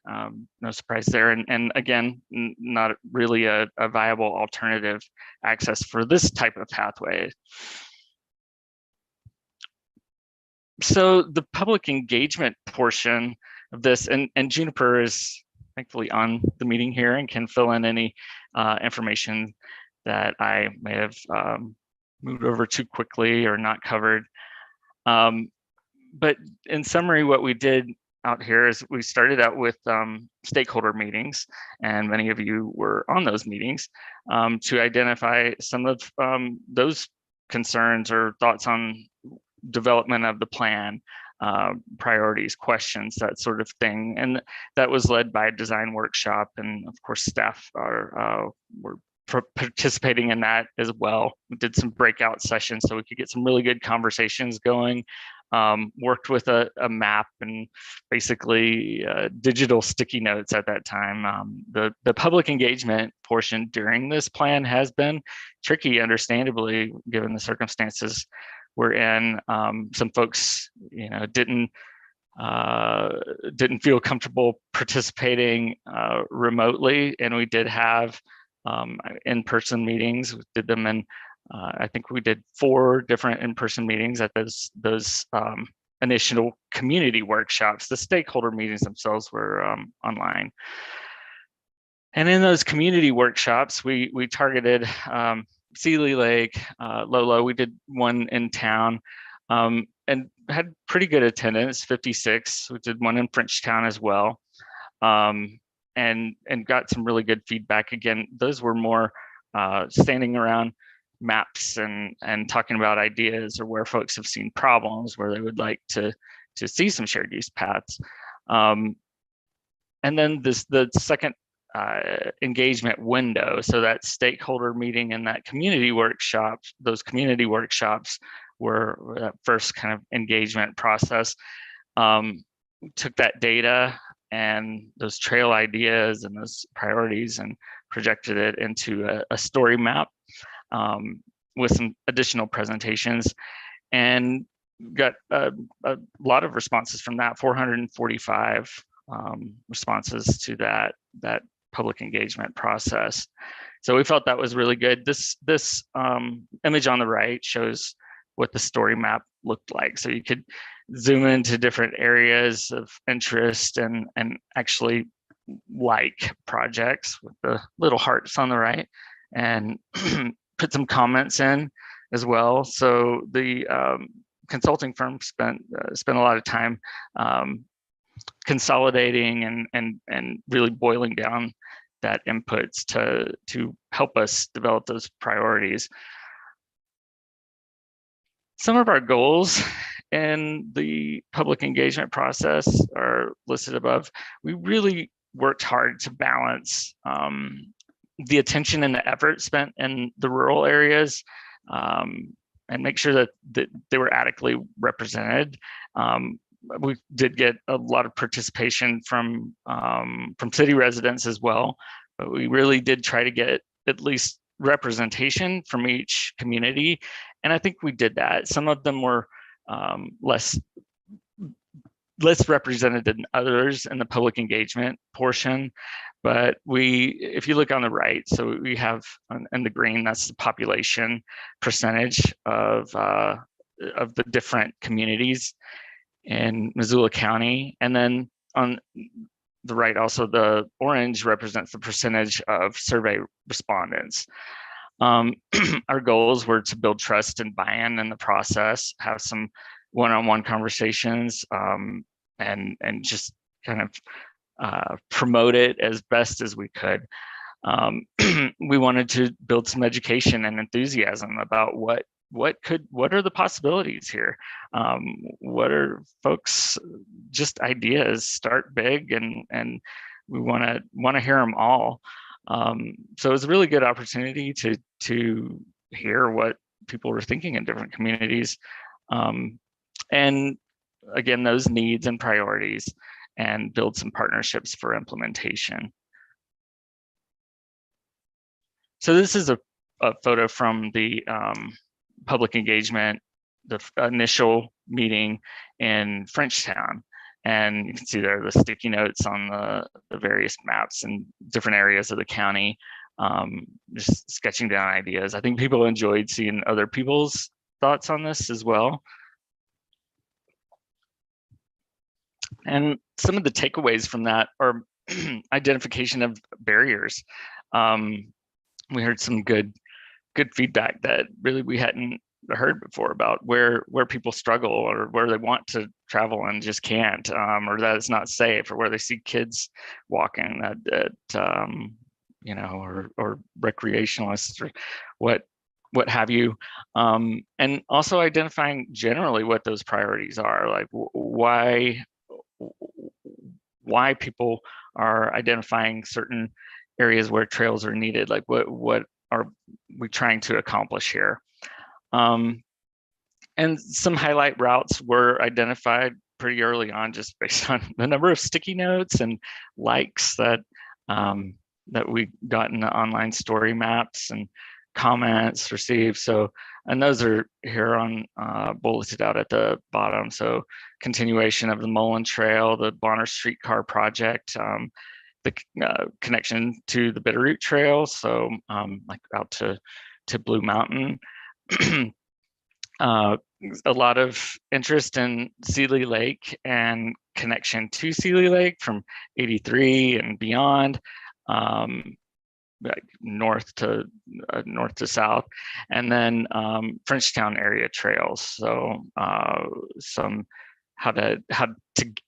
no surprise there. And again, not really a viable alternative access for this type of pathway. So the public engagement portion of this, and Juniper is thankfully on the meeting here and can fill in any information that I may have moved over too quickly or not covered. But in summary, what we did out here is we started out with stakeholder meetings, and many of you were on those meetings, to identify some of those concerns or thoughts on development of the plan, priorities, questions, that sort of thing. And that was led by a design workshop, and of course staff were participating in that as well. We did some breakout sessions so we could get some really good conversations going. Worked with a map and basically digital sticky notes at that time. The public engagement portion during this plan has been tricky, understandably, given the circumstances we're in. Some folks, didn't feel comfortable participating remotely, and we did have in-person meetings. We did them in, I think we did 4 different in-person meetings at those initial community workshops. The stakeholder meetings themselves were online. And in those community workshops, we targeted Sealy Lake, Lolo. We did one in town and had pretty good attendance, 56. We did one in Frenchtown as well. And got some really good feedback. Again, those were more standing around maps and talking about ideas or where folks have seen problems, where they would like to see some shared use paths. And then the second engagement window, so that stakeholder meeting and that community workshop, those community workshops were that first kind of engagement process. Took that data and those trail ideas and those priorities and projected it into a story map with some additional presentations, and got a lot of responses from that, 445 responses to that public engagement process. So we felt that was really good. This image on the right shows what the story map looked like. So you could zoom into different areas of interest and actually like projects with the little hearts on the right, and put some comments in as well. So the consulting firm spent a lot of time consolidating and really boiling down that inputs to help us develop those priorities. Some of our goals in the public engagement process are listed above. We really worked hard to balance the attention and the effort spent in the rural areas, and make sure that they were adequately represented. We did get a lot of participation from city residents as well, but we really did try to get at least representation from each community, and I think we did that. Some of them were less represented than others in the public engagement portion, but if you look on the right, so we have in the green, that's the population percentage of the different communities in Missoula County, and then on the right, also the orange represents the percentage of survey respondents. Our goals were to build trust and buy-in in the process, have some one-on-one conversations, and just kind of promote it as best as we could. We wanted to build some education and enthusiasm about what are the possibilities here. What are folks' just ideas? Start big, and we want to hear them all. So it was a really good opportunity to hear what people were thinking in different communities, and again, those needs and priorities, and build some partnerships for implementation. So this is a photo from the public engagement, the initial meeting in Frenchtown. And you can see there the sticky notes on the various maps and different areas of the county, just sketching down ideas. I think people enjoyed seeing other people's thoughts on this as well. And some of the takeaways from that are identification of barriers. We heard some good feedback that really we hadn't heard before about where people struggle or where they want to travel and just can't, or that it's not safe, or where they see kids walking that you know, or recreationalists or what have you, and also identifying generally what those priorities are, like why people are identifying certain areas where trails are needed, like what are we trying to accomplish here. And some highlight routes were identified pretty early on, just based on the number of sticky notes and likes that that we got in the online story maps and comments received. So, and those are here on bulleted out at the bottom. So continuation of the Mullen Trail, the Bonner Streetcar Project, the connection to the Bitterroot Trail, so like out to Blue Mountain. A lot of interest in Seeley Lake and connection to Seeley Lake from 83 and beyond, like north to south, and then Frenchtown area trails. So some how to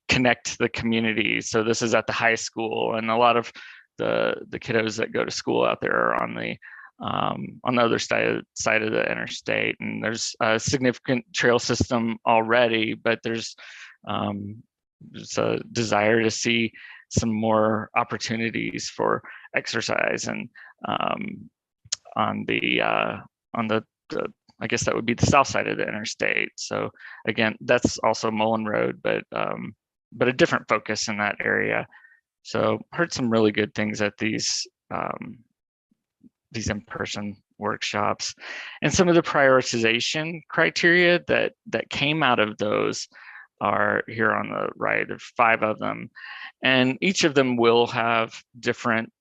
connect the community. So this is at the high school, and a lot of the kiddos that go to school out there are on the other side of the interstate, and there's a significant trail system already, but there's a desire to see some more opportunities for exercise, and on the I guess that would be the south side of the interstate. So again, that's also Mullen Road, but a different focus in that area. So heard some really good things at these in-person workshops, and some of the prioritization criteria that came out of those are here on the right. There's 5 of them, and each of them will have different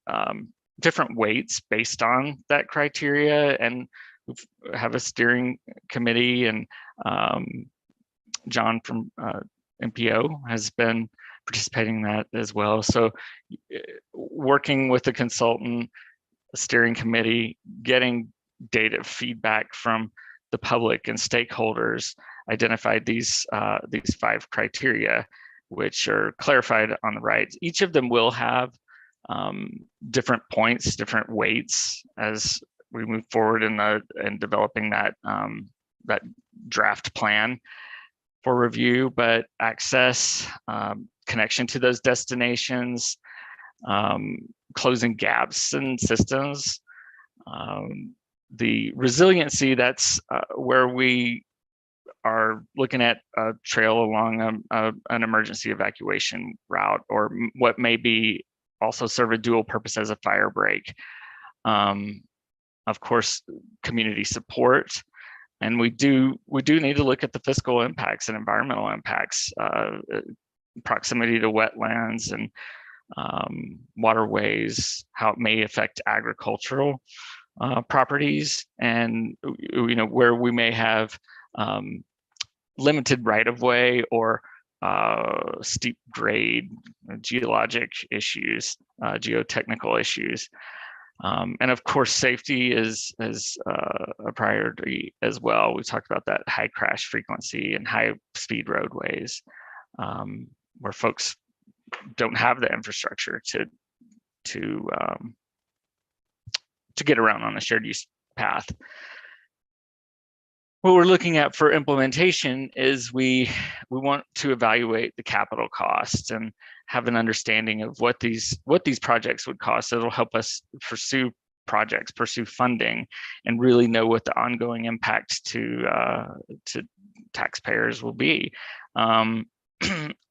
weights based on that criteria, and we have a steering committee, and John from MPO has been participating in that as well. So working with the consultant, steering committee, getting data feedback from the public and stakeholders, identified these 5 criteria, which are clarified on the right. Each of them will have different points, different weights as we move forward in developing that draft plan for review. But access, connection to those destinations, closing gaps in systems, the resiliency, that's where we are looking at a trail along an emergency evacuation route, or what may be also serve a dual purpose as a fire break. Of course, community support, and we do need to look at the fiscal impacts and environmental impacts, proximity to wetlands and waterways, how it may affect agricultural properties, and where we may have limited right-of-way or steep grade, geologic issues, geotechnical issues. And of course, safety is a priority as well. We talked about that high crash frequency and high speed roadways, where folks don't have the infrastructure to get around on a shared use path. What we're looking at for implementation is we want to evaluate the capital costs and have an understanding of what these projects would cost. It'll help us pursue projects, pursue funding, and really know what the ongoing impact to taxpayers will be.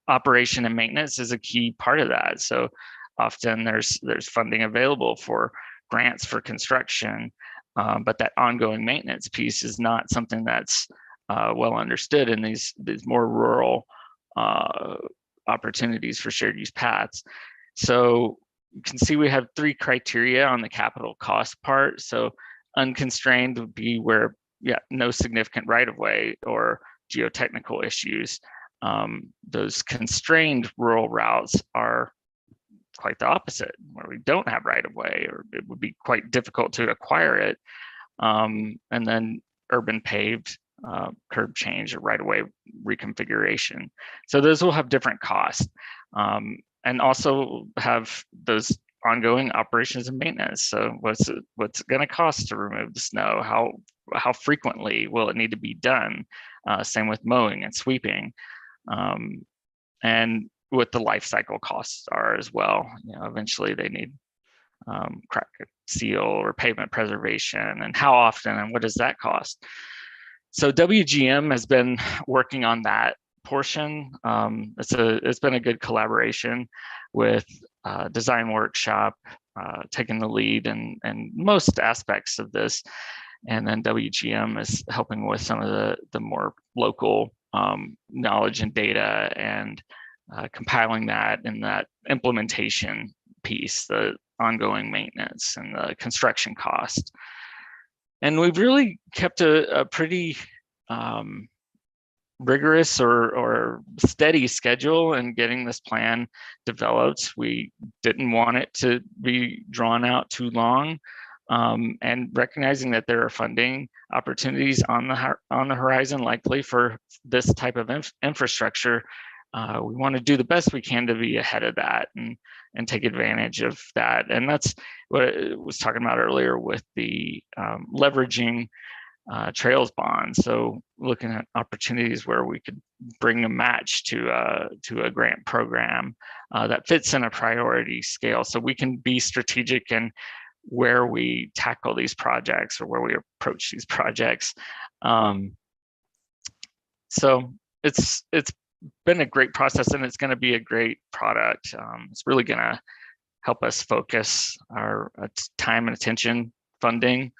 Operation and maintenance is a key part of that. So often there's funding available for grants for construction, but that ongoing maintenance piece is not something that's well understood in these more rural opportunities for shared use paths. So you can see we have 3 criteria on the capital cost part. So unconstrained would be where, no significant right-of-way or geotechnical issues. Those constrained rural routes are quite the opposite, where we don't have right-of-way, or it would be quite difficult to acquire it. And then urban paved curb change or right-of-way reconfiguration. So those will have different costs, and also have those ongoing operations and maintenance. So what's it going to cost to remove the snow? How frequently will it need to be done? Same with mowing and sweeping, and what the life cycle costs are as well. Eventually they need crack seal or pavement preservation, and how often and what does that cost? So WGM has been working on that portion. It's been a good collaboration with design workshop, taking the lead and most aspects of this. And then WGM is helping with some of the more local knowledge and data, and compiling that in that implementation piece, the ongoing maintenance and the construction cost. And we've really kept a pretty rigorous or steady schedule in getting this plan developed. We didn't want it to be drawn out too long, and recognizing that there are funding opportunities on the horizon, likely for this type of infrastructure. We want to do the best we can to be ahead of that and take advantage of that. And that's what I was talking about earlier with the leveraging trails bond. So looking at opportunities where we could bring a match to a grant program that fits in a priority scale, so we can be strategic in where we tackle these projects or where we approach these projects. So it's been a great process, and it's going to be a great product. It's really going to help us focus our time and attention, funding.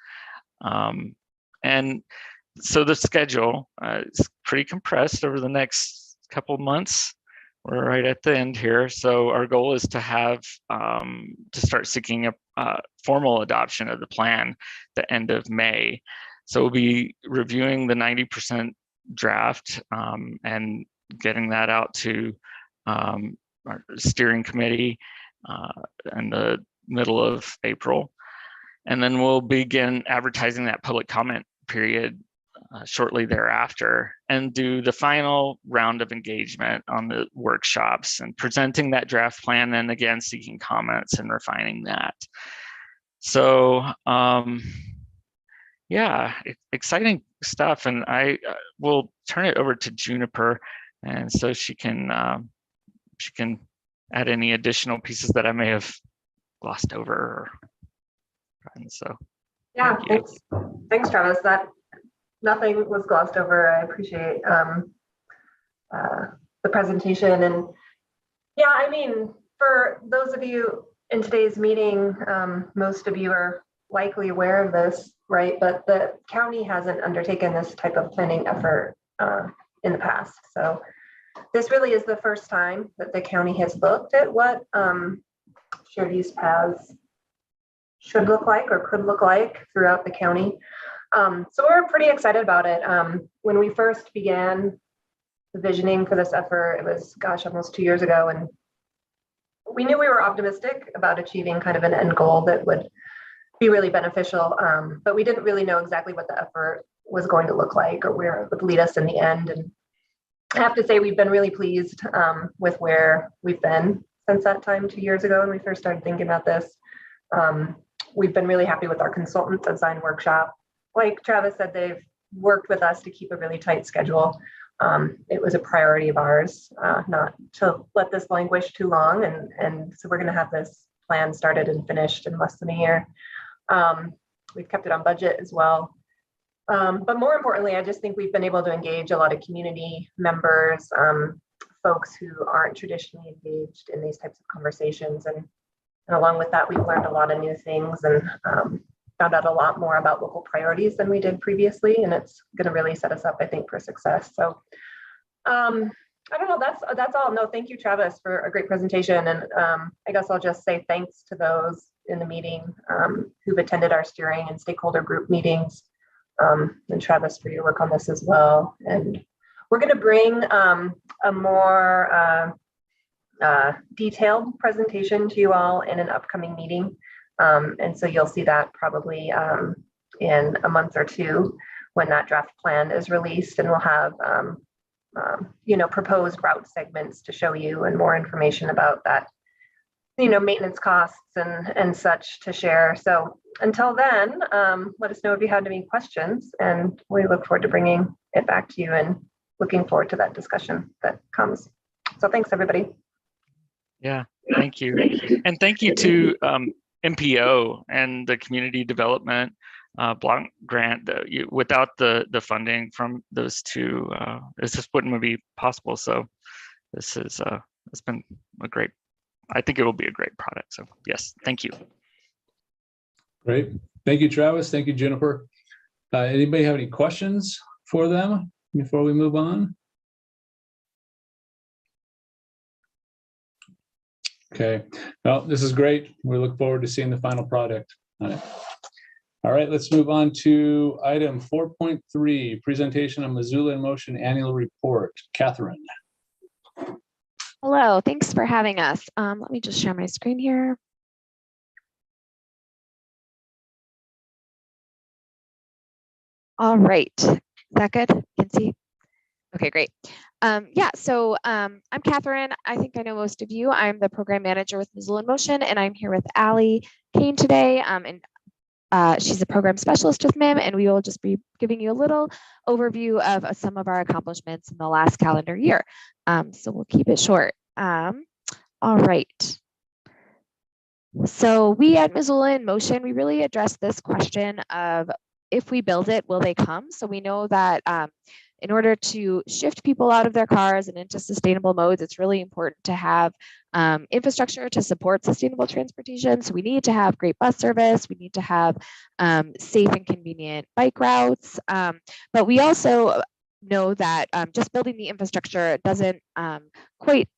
And so the schedule is pretty compressed over the next couple of months. We're right at the end here. So our goal is to have to start seeking a formal adoption of the plan the end of May. So we'll be reviewing the 90% draft and getting that out to our steering committee in the middle of April. And then we'll begin advertising that public comment period shortly thereafter, and do the final round of engagement on the workshops and presenting that draft plan, and again seeking comments and refining that. So yeah, exciting stuff. And I will turn it over to Juniper, and so she can add any additional pieces that I may have glossed over. So yeah, thanks Travis. That nothing was glossed over. I appreciate the presentation. And yeah, I mean, for those of you in today's meeting, most of you are likely aware of this, right? But the county hasn't undertaken this type of planning effort in the past. So this really is the first time that the county has looked at what shared use paths should look like or could look like throughout the county. So we're pretty excited about it. When we first began the visioning for this effort, it was, gosh, almost 2 years ago. And we knew we were optimistic about achieving kind of an end goal that would be really beneficial. But we didn't really know exactly what the effort was going to look like or where it would lead us in the end. And I have to say, we've been really pleased with where we've been since that time 2 years ago when we first started thinking about this. We've been really happy with our consultant design workshop. Like Travis said, they've worked with us to keep a really tight schedule. It was a priority of ours not to let this languish too long. And so we're going to have this plan started and finished in less than a year. We've kept it on budget as well. But more importantly, I just think we've been able to engage a lot of community members, folks who aren't traditionally engaged in these types of conversations. And along with that, we've learned a lot of new things and found out a lot more about local priorities than we did previously. And it's going to really set us up, I think, for success. So I don't know, that's all. No, thank you, Travis, for a great presentation. And I guess I'll just say thanks to those in the meeting who've attended our steering and stakeholder group meetings. And Travis, for your work on this as well. And we're going to bring a more detailed presentation to you all in an upcoming meeting. And so you'll see that probably in a month or two when that draft plan is released, and we'll have proposed route segments to show you and more information about that, maintenance costs and such to share. So until then, let us know if you had any questions, and we look forward to bringing it back to you and looking forward to that discussion that comes. So thanks, everybody. Yeah, thank you. And thank you to MPO and the community development block grant. Without the funding from those two, this just wouldn't be possible. So this is it's been a great, I think it will be a great product. So yes, thank you. Great. Thank you, Travis. Thank you, Jennifer. Anybody have any questions for them before we move on? Okay, well, this is great. We look forward to seeing the final product. All right, let's move on to item 4.3, presentation of Missoula in Motion annual report. Catherine. Hello, thanks for having us. Let me just share my screen here. All right, is that good? You can see? Okay, great. Yeah, so I'm Catherine. I think I know most of you. I'm the program manager with Missoula in Motion, and I'm here with Allie Kane today. She's a program specialist with MIM, and we will just be giving you a little overview of some of our accomplishments in the last calendar year. So we'll keep it short. All right. So we at Missoula in Motion, we really address this question of if we build it, will they come? So we know that in order to shift people out of their cars and into sustainable modes, it's really important to have infrastructure to support sustainable transportation. So we need to have great bus service. We need to have safe and convenient bike routes. But we also know that just building the infrastructure doesn't quite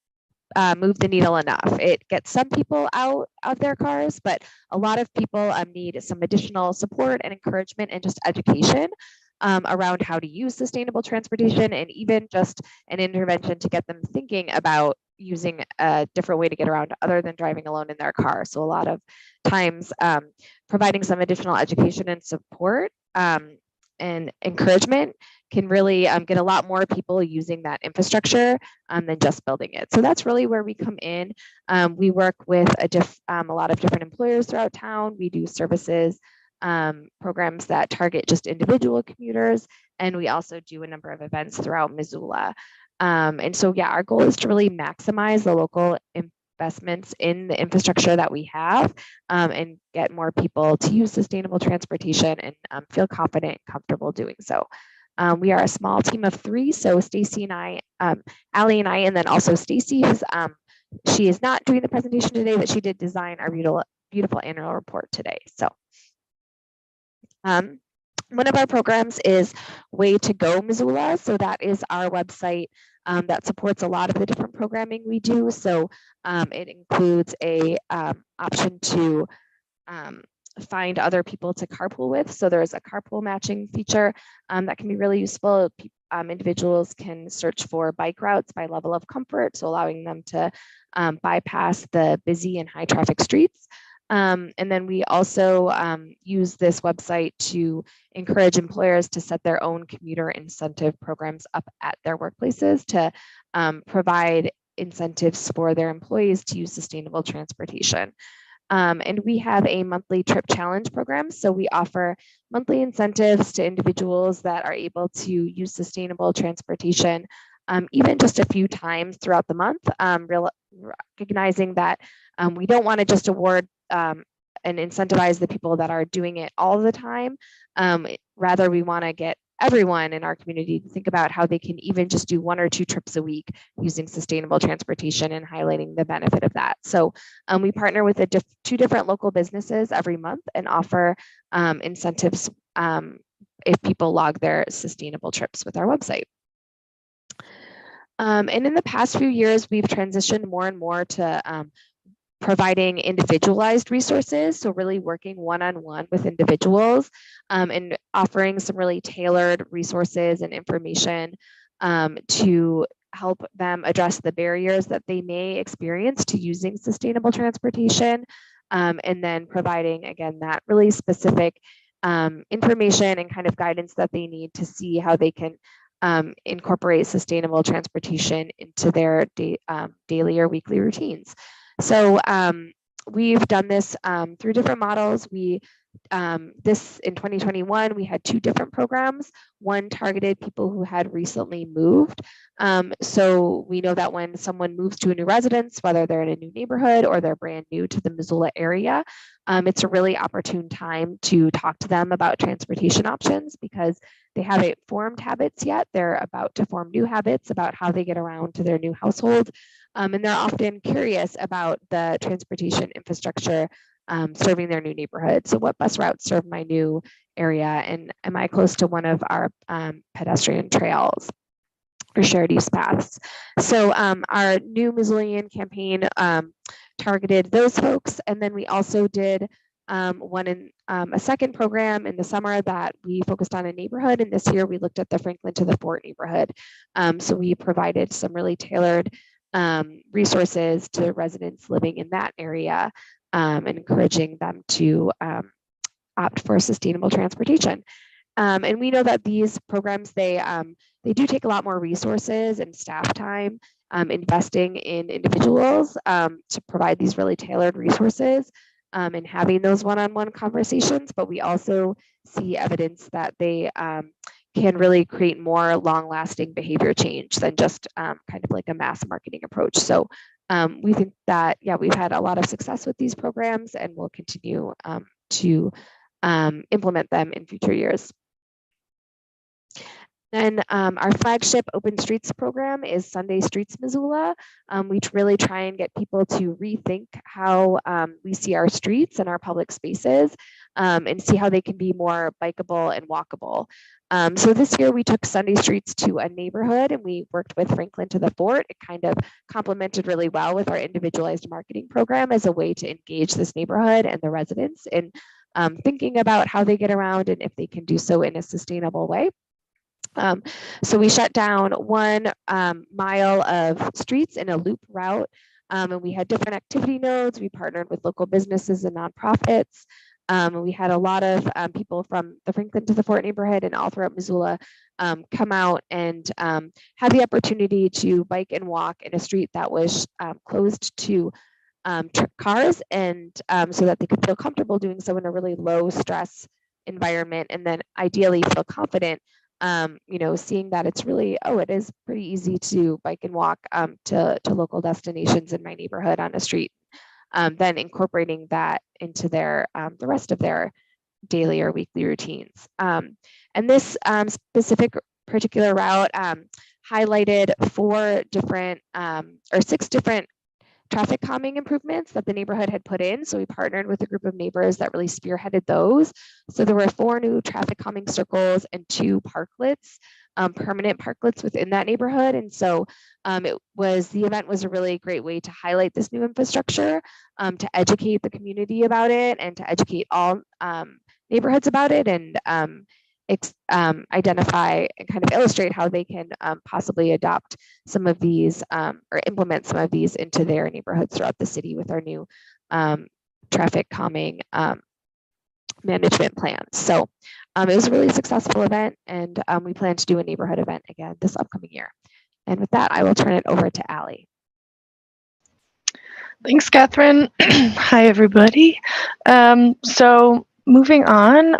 move the needle enough. It gets some people out of their cars, but a lot of people need some additional support and encouragement and just education around how to use sustainable transportation, and even just an intervention to get them thinking about using a different way to get around other than driving alone in their car. So a lot of times providing some additional education and support and encouragement can really get a lot more people using that infrastructure than just building it. So that's really where we come in. We work with a lot of different employers throughout town. We do services programs that target just individual commuters, and we also do a number of events throughout Missoula. And so, yeah, our goal is to really maximize the local investments in the infrastructure that we have and get more people to use sustainable transportation and feel confident and comfortable doing so. We are a small team of 3, so Stacy and I, Allie and I, and then also Stacy, who's she is not doing the presentation today, but she did design our beautiful annual report today. So. One of our programs is Way To Go Missoula. So that is our website that supports a lot of the different programming we do. So it includes a option to find other people to carpool with. So there's a carpool matching feature that can be really useful. Individuals can search for bike routes by level of comfort, so allowing them to bypass the busy and high traffic streets. And then we also use this website to encourage employers to set their own commuter incentive programs up at their workplaces to provide incentives for their employees to use sustainable transportation. And we have a monthly trip challenge program. So we offer monthly incentives to individuals that are able to use sustainable transportation even just a few times throughout the month, recognizing that we don't want to just award and incentivize the people that are doing it all the time. Rather, we want to get everyone in our community to think about how they can even just do 1 or 2 trips a week using sustainable transportation and highlighting the benefit of that. So we partner with 2 different local businesses every month and offer incentives if people log their sustainable trips with our website. And in the past few years, we've transitioned more and more to providing individualized resources. So really working one-on-one with individuals and offering some really tailored resources and information to help them address the barriers that they may experience to using sustainable transportation. And then providing, again, that really specific information and kind of guidance that they need to see how they can incorporate sustainable transportation into their daily or weekly routines. So we've done this through different models. This in 2021, we had 2 different programs. One targeted people who had recently moved. So we know that when someone moves to a new residence, whether they're in a new neighborhood or they're brand new to the Missoula area, it's a really opportune time to talk to them about transportation options because they haven't formed habits yet. They're about to form new habits about how they get around to their new household. And they're often curious about the transportation infrastructure serving their new neighborhood. So what bus routes serve my new area? And am I close to one of our pedestrian trails or shared use paths? So our new Missoulian campaign targeted those folks. And then we also did one in a second program in the summer that we focused on a neighborhood. And this year we looked at the Franklin to the Fort neighborhood. So we provided some really tailored resources to residents living in that area and encouraging them to opt for sustainable transportation. And we know that these programs, they do take a lot more resources and staff time investing in individuals to provide these really tailored resources and having those one-on-one conversations, but we also see evidence that they can really create more long-lasting behavior change than just kind of like a mass marketing approach. So we think that, yeah, we've had a lot of success with these programs and we'll continue to implement them in future years. Then our flagship Open Streets program is Sunday Streets Missoula. We really try and get people to rethink how we see our streets and our public spaces and see how they can be more bikeable and walkable. So this year we took Sunday Streets to a neighborhood and we worked with Franklin to the Fort. It kind of complemented really well with our individualized marketing program as a way to engage this neighborhood and the residents in thinking about how they get around and if they can do so in a sustainable way. So we shut down 1 mile of streets in a loop route, and we had different activity nodes. We partnered with local businesses and nonprofits. And we had a lot of people from the Franklin to the Fort neighborhood and all throughout Missoula come out and have the opportunity to bike and walk in a street that was closed to cars, and so that they could feel comfortable doing so in a really low stress environment, and then ideally feel confident seeing that it's really, it is pretty easy to bike and walk to local destinations in my neighborhood on a street, then incorporating that into their the rest of their daily or weekly routines. And this specific particular route highlighted 6 different traffic calming improvements that the neighborhood had put in. So we partnered with a group of neighbors that really spearheaded those. So there were 4 new traffic calming circles and 2 parklets, permanent parklets within that neighborhood. And so the event was a really great way to highlight this new infrastructure, to educate the community about it and to educate all neighborhoods about it, and identify and kind of illustrate how they can possibly adopt some of these or implement some of these into their neighborhoods throughout the city with our new traffic calming management plans. So it was a really successful event, and we plan to do a neighborhood event again this upcoming year. And with that, I will turn it over to Allie. Thanks, Catherine. Hi, everybody. So moving on,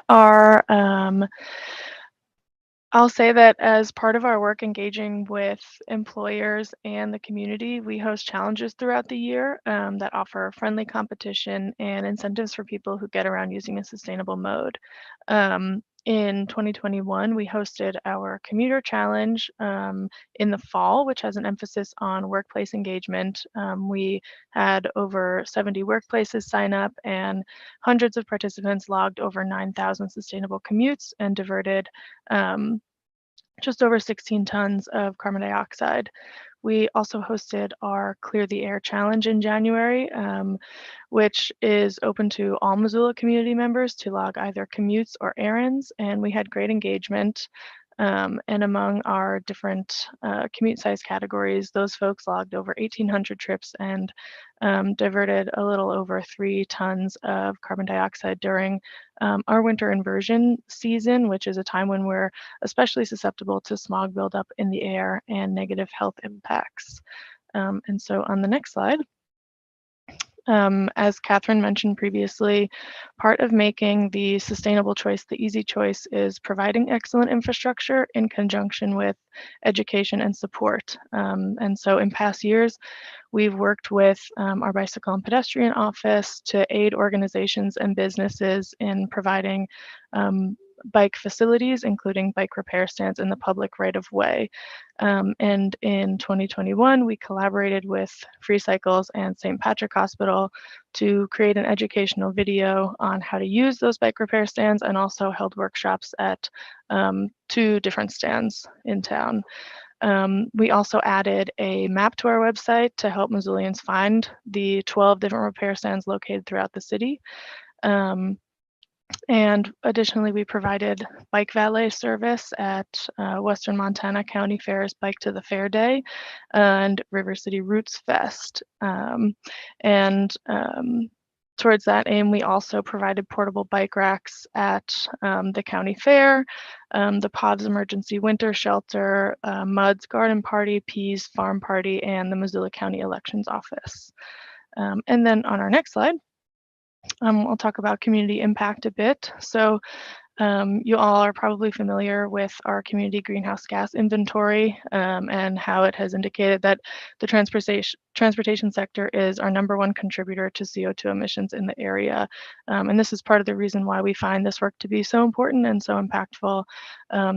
I'll say that as part of our work engaging with employers and the community, we host challenges throughout the year that offer friendly competition and incentives for people who get around using a sustainable mode. In 2021, we hosted our commuter challenge in the fall, which has an emphasis on workplace engagement. We had over 70 workplaces sign up, and hundreds of participants logged over 9,000 sustainable commutes and diverted just over 16 tons of carbon dioxide. We also hosted our Clear the Air Challenge in January, which is open to all Missoula community members to log either commutes or errands, and we had great engagement. And among our different commute size categories, those folks logged over 1,800 trips and diverted a little over 3 tons of carbon dioxide during our winter inversion season, which is a time when we're especially susceptible to smog buildup in the air and negative health impacts. And so on the next slide, as Catherine mentioned previously, part of making the sustainable choice the easy choice is providing excellent infrastructure in conjunction with education and support. And so in past years, we've worked with our bicycle and pedestrian office to aid organizations and businesses in providing bike facilities, including bike repair stands in the public right of way. And in 2021, we collaborated with Free Cycles and St. Patrick Hospital to create an educational video on how to use those bike repair stands, and also held workshops at 2 different stands in town. We also added a map to our website to help Missoulians find the 12 different repair stands located throughout the city. And additionally, we provided bike valet service at Western Montana County Fair's Bike to the Fair Day and River City Roots Fest. Towards that aim, we also provided portable bike racks at the county fair, the POVS Emergency Winter Shelter, MUD's Garden Party, Pease Farm Party, and the Missoula County Elections Office. And then on our next slide, I'll talk about community impact a bit. So you all are probably familiar with our community greenhouse gas inventory and how it has indicated that the transportation sector is our #1 contributor to CO2 emissions in the area. And this is part of the reason why we find this work to be so important and so impactful.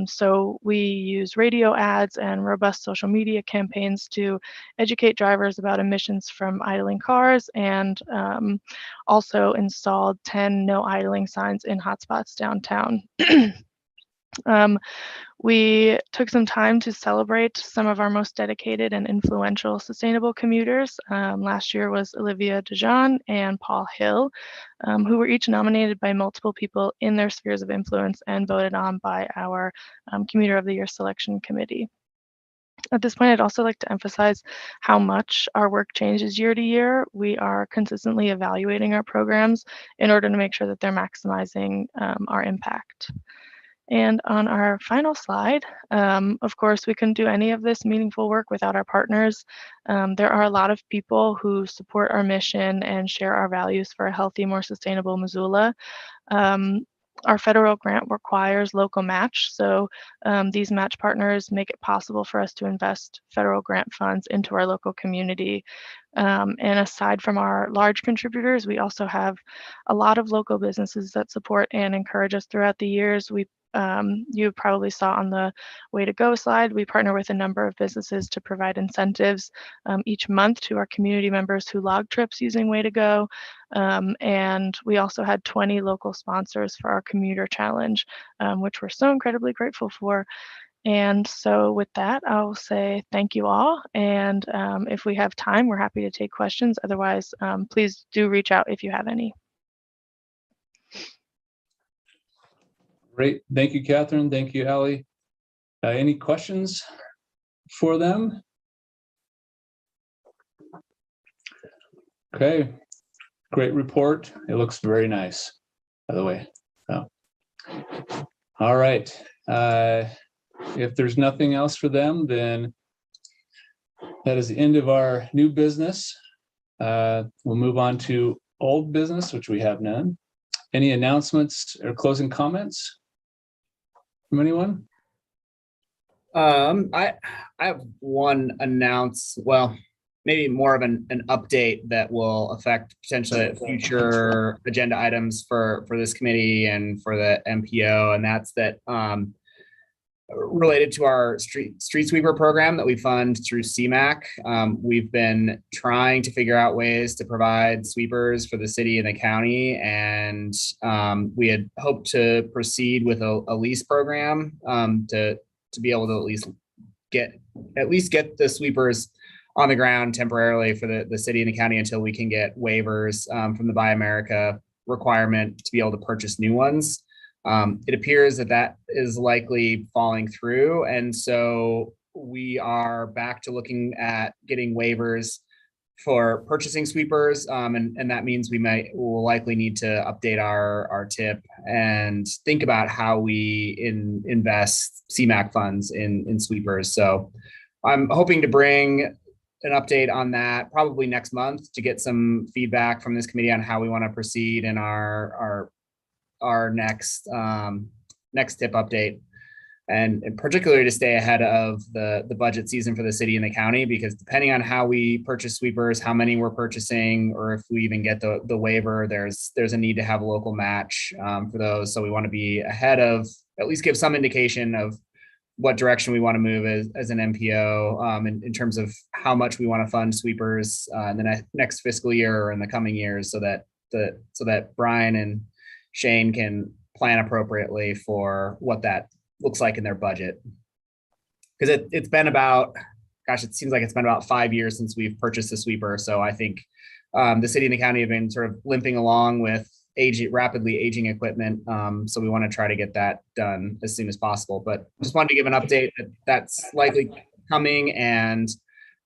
So we use radio ads and robust social media campaigns to educate drivers about emissions from idling cars, and also installed 10 no idling signs in hotspots downtown. We took some time to celebrate some of our most dedicated and influential sustainable commuters. Last year was Olivia DeJean and Paul Hill, who were each nominated by multiple people in their spheres of influence and voted on by our Commuter of the Year selection committee. At this point, I'd also like to emphasize how much our work changes year to year. We are consistently evaluating our programs in order to make sure that they're maximizing our impact. And on our final slide, of course, we couldn't do any of this meaningful work without our partners. There are a lot of people who support our mission and share our values for a healthy, more sustainable Missoula. Our federal grant requires local match, so these match partners make it possible for us to invest federal grant funds into our local community. And aside from our large contributors, we also have a lot of local businesses that support and encourage us throughout the years. You probably saw on the Way to Go slide, we partner with a number of businesses to provide incentives each month to our community members who log trips using Way to Go. And we also had 20 local sponsors for our commuter challenge, which we're so incredibly grateful for. And so with that, I'll say thank you all. And if we have time, we're happy to take questions. Otherwise, please do reach out if you have any. Great. Thank you, Catherine. Thank you, Allie. Any questions for them? Okay. Great report. It looks very nice, by the way. So, all right. If there's nothing else for them, then that is the end of our new business. We'll move on to old business, which we have none. Any announcements or closing comments from anyone? I have one maybe more of an update that will affect potentially future agenda items for this committee and for the MPO, and that's that related to our street sweeper program that we fund through CMAQ. We've been trying to figure out ways to provide sweepers for the city and the county, and we had hoped to proceed with a lease program to be able to at least get the sweepers on the ground temporarily for the city and the county until we can get waivers from the Buy America requirement to be able to purchase new ones. It appears that that is likely falling through. And so we are back to looking at getting waivers for purchasing sweepers. And that means we'll likely need to update our tip and think about how we invest CMAQ funds in sweepers. So I'm hoping to bring an update on that probably next month to get some feedback from this committee on how we want to proceed in our next tip update. And particularly to stay ahead of the budget season for the city and the county, because depending on how we purchase sweepers, how many we're purchasing, or if we even get the waiver, there's a need to have a local match for those. So we want to be ahead of, at least give some indication of what direction we want to move as an MPO in terms of how much we want to fund sweepers in the next fiscal year or in the coming years, so that Brian and Shane can plan appropriately for what that looks like in their budget. Because it's been about, gosh, it seems like it's been about 5 years since we've purchased a sweeper. So I think the city and the county have been sort of limping along with rapidly aging equipment. So we want to try to get that done as soon as possible. But just wanted to give an update that that's likely coming, and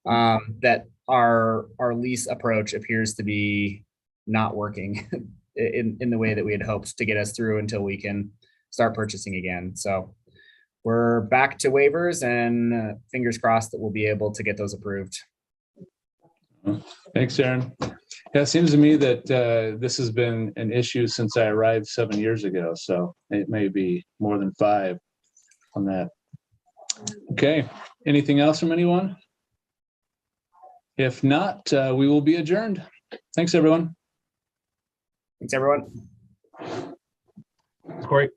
that our lease approach appears to be not working in the way that we had hoped to get us through until we can start purchasing again. So we're back to waivers, and fingers crossed that we'll be able to get those approved. Thanks, Aaron. Yeah, it seems to me that this has been an issue since I arrived 7 years ago, so it may be more than 5 on that. Okay, anything else from anyone? If not, we will be adjourned. Thanks, everyone. Thanks, everyone. Corey.